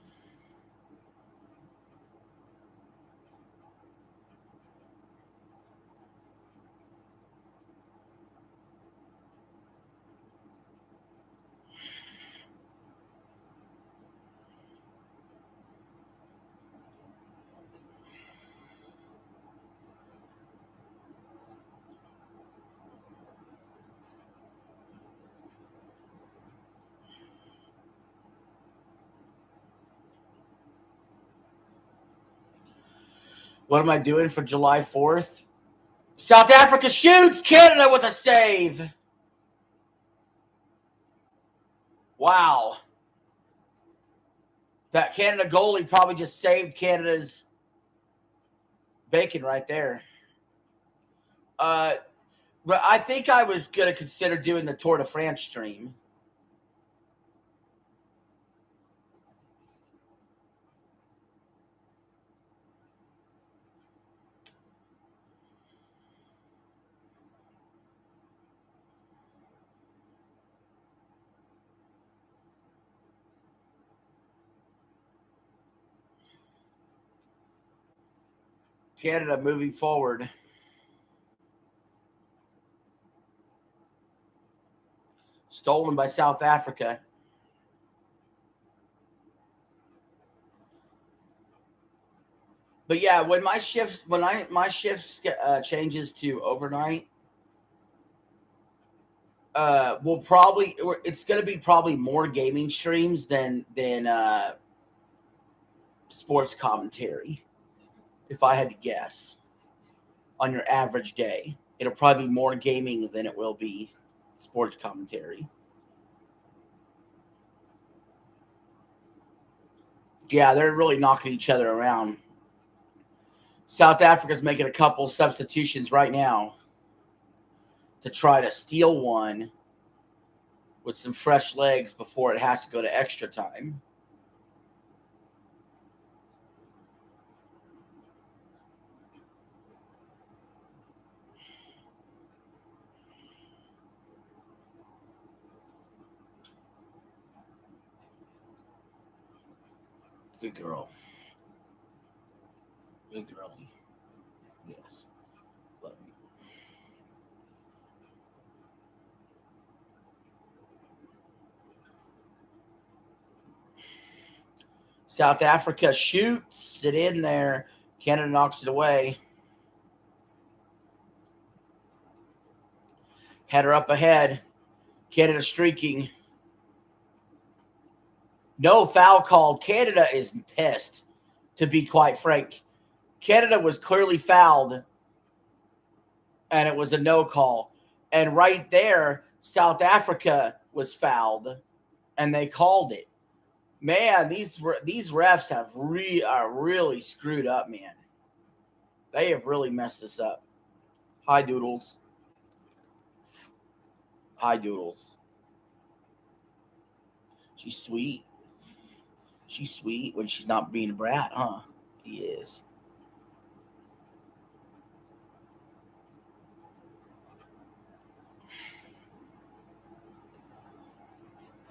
What am I doing for July 4th? South Africa shoots. Canada with a save. Wow. That Canada goalie probably just saved Canada's bacon right there. But I think I was going to consider doing the Tour de France stream. Canada moving forward. Stolen by South Africa. But yeah, when my shift changes to overnight, it's going to be probably more gaming streams than sports commentary. If I had to guess, on your average day, it'll probably be more gaming than it will be sports commentary. Yeah, they're really knocking each other around. South Africa's making a couple substitutions right now to try to steal one with some fresh legs before it has to go to extra time. Good girl. Good girlie. Yes. Love you. South Africa shoots it in there. Canada knocks it away. Header up ahead. Canada streaking. No foul called. Canada is pissed, to be quite frank. Canada was clearly fouled, and it was a no call. And right there, South Africa was fouled, and they called it. Man, these refs are really screwed up, man. They have really messed this up. Hi, Doodles. Hi, Doodles. She's sweet. She's sweet when she's not being a brat, huh? He is.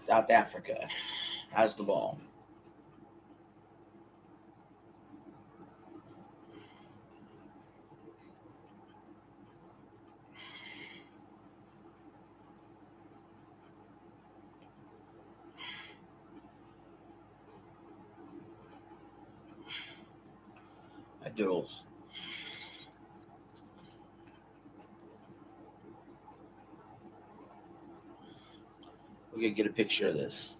South Africa has the ball. Doodles. We're going to get a picture of this.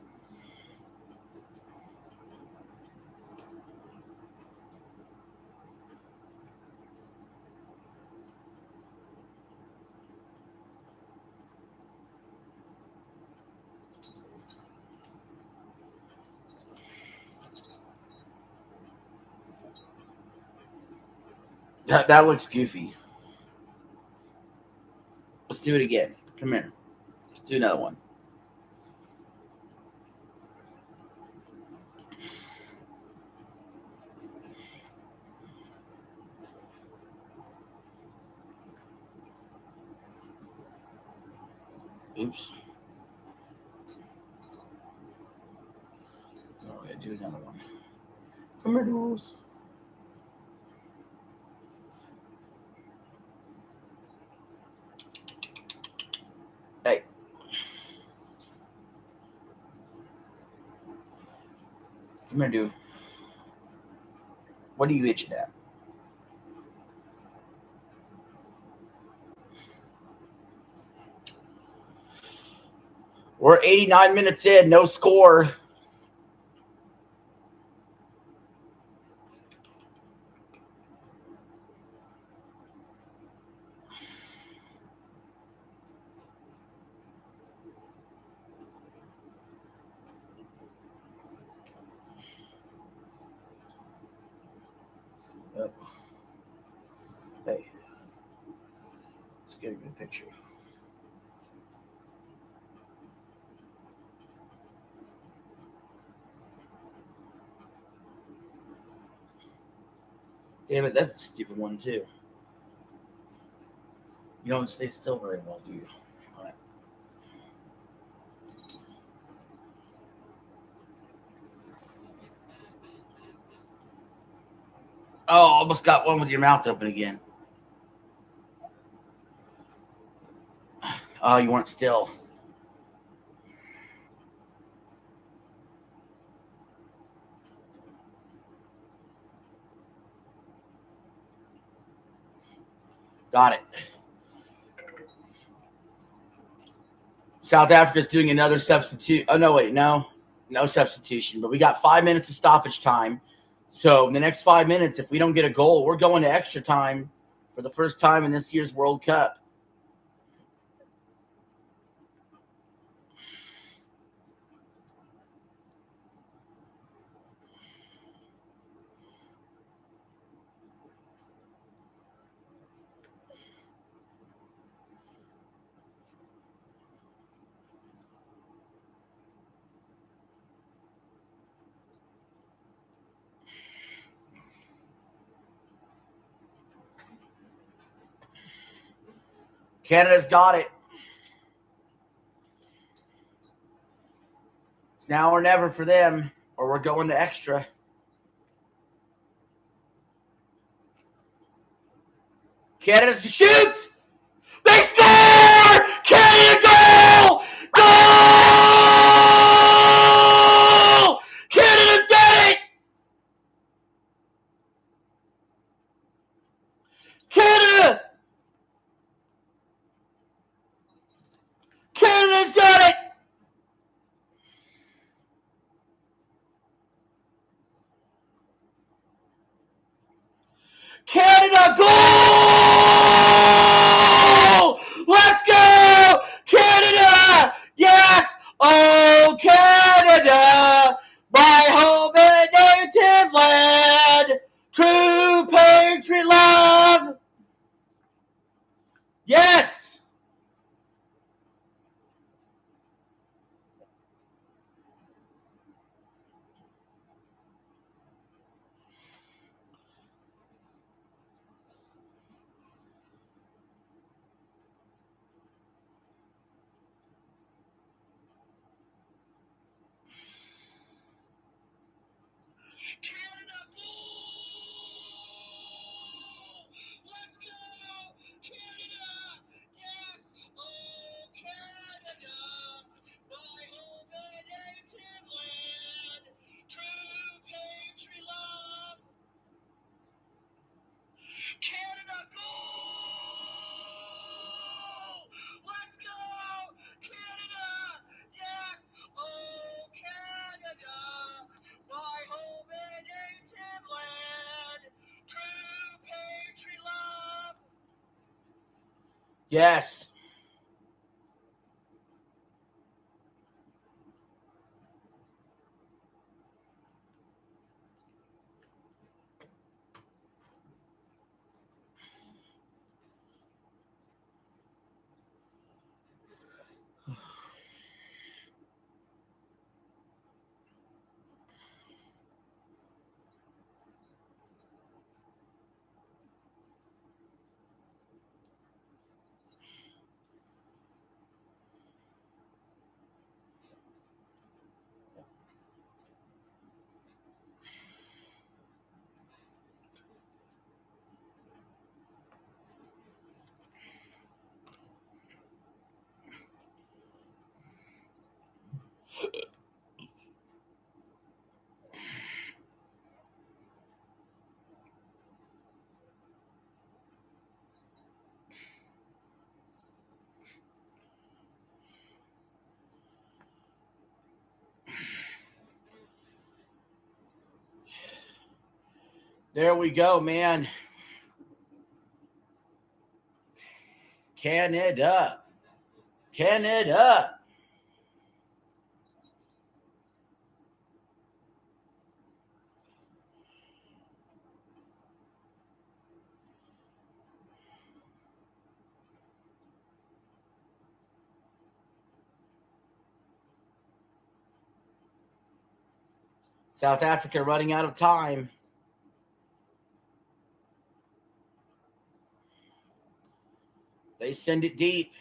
That looks goofy. Let's do it again. Come here. Let's do another one. Oops. Oh, we gotta do another one. Come here, Jules. Hey. Come here, dude. What are you itching at? We're 89 minutes in, no score. Hey, let's get a good picture. Damn it, that's a stupid one too. You don't stay still very well, do you? All right. Oh, almost got one with your mouth open again. Oh, you weren't still. Got it. South Africa's doing another substitute. Oh, no, wait. No substitution. But we got 5 minutes of stoppage time. So in the next 5 minutes, if we don't get a goal, we're going to extra time for the first time in this year's World Cup. Canada's got it. It's now or never for them, or we're going to extra. Canada shoots! They score! Canada goal! Goal! Canada's got it! Canada! Canada's got it! Canada goal! Let's go! Canada! Yes! Oh, Canada! My home and native land! True patriot love! Yes! Canada goal! Let's go! Canada! Yes! Oh, Canada! My home and native land! True patriot love! Canada goal! Let's go! Canada! Yes! Oh, Canada! My home and native land! True patriot love! Yes. There we go, man. Canada. Canada. South Africa running out of time. They send it deep.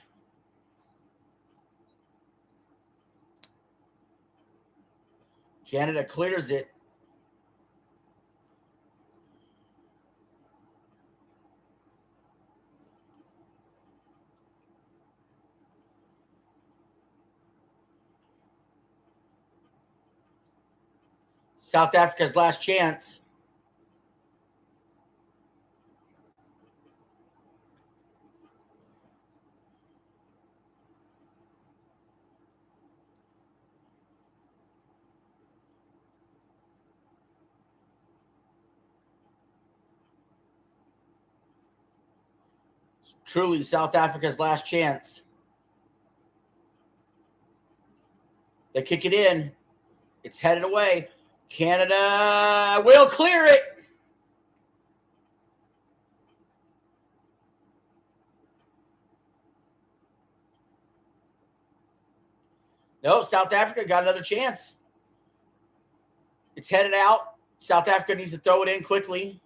Canada clears it. South Africa's last chance. Truly South Africa's last chance. They kick it in. It's headed away. Canada will clear it. No, South Africa got another chance. It's headed out. South Africa needs to throw it in quickly.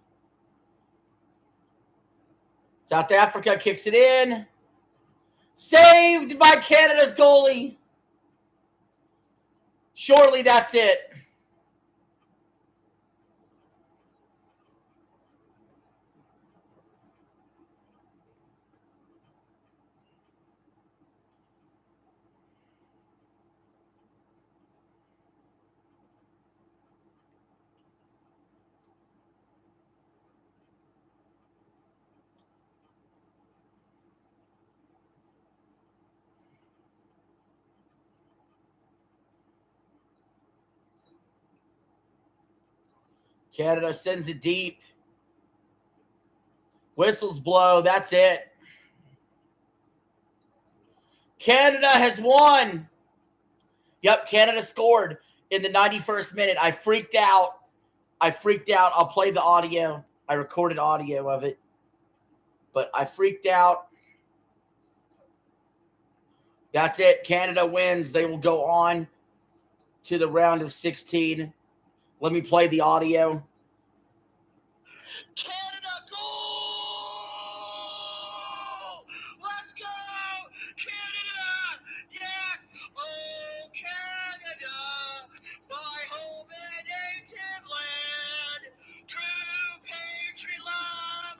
South Africa kicks it in. Saved by Canada's goalie. Surely that's it. Canada sends it deep. Whistles blow. That's it. Canada has won. Yep, Canada scored in the 91st minute. I freaked out. I'll play the audio. I recorded audio of it. But I freaked out. That's it. Canada wins. They will go on to the round of 16. Let me play the audio. Canada goal! Let's go! Canada! Yes! Oh, Canada! My home and native land! True patriot love!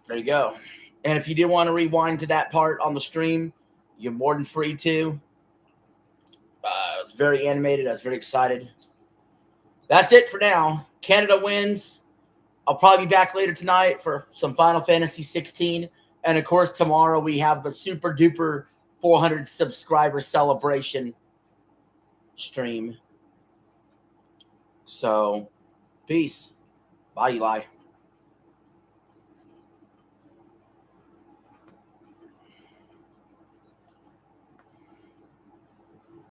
There you go. And if you do want to rewind to that part on the stream, you're more than free to. I was very animated. I was very excited. That's it for now. Canada wins. I'll probably be back later tonight for some Final Fantasy 16. And, of course, tomorrow we have the super duper 400 subscriber celebration stream. So, peace. Bye, Eli.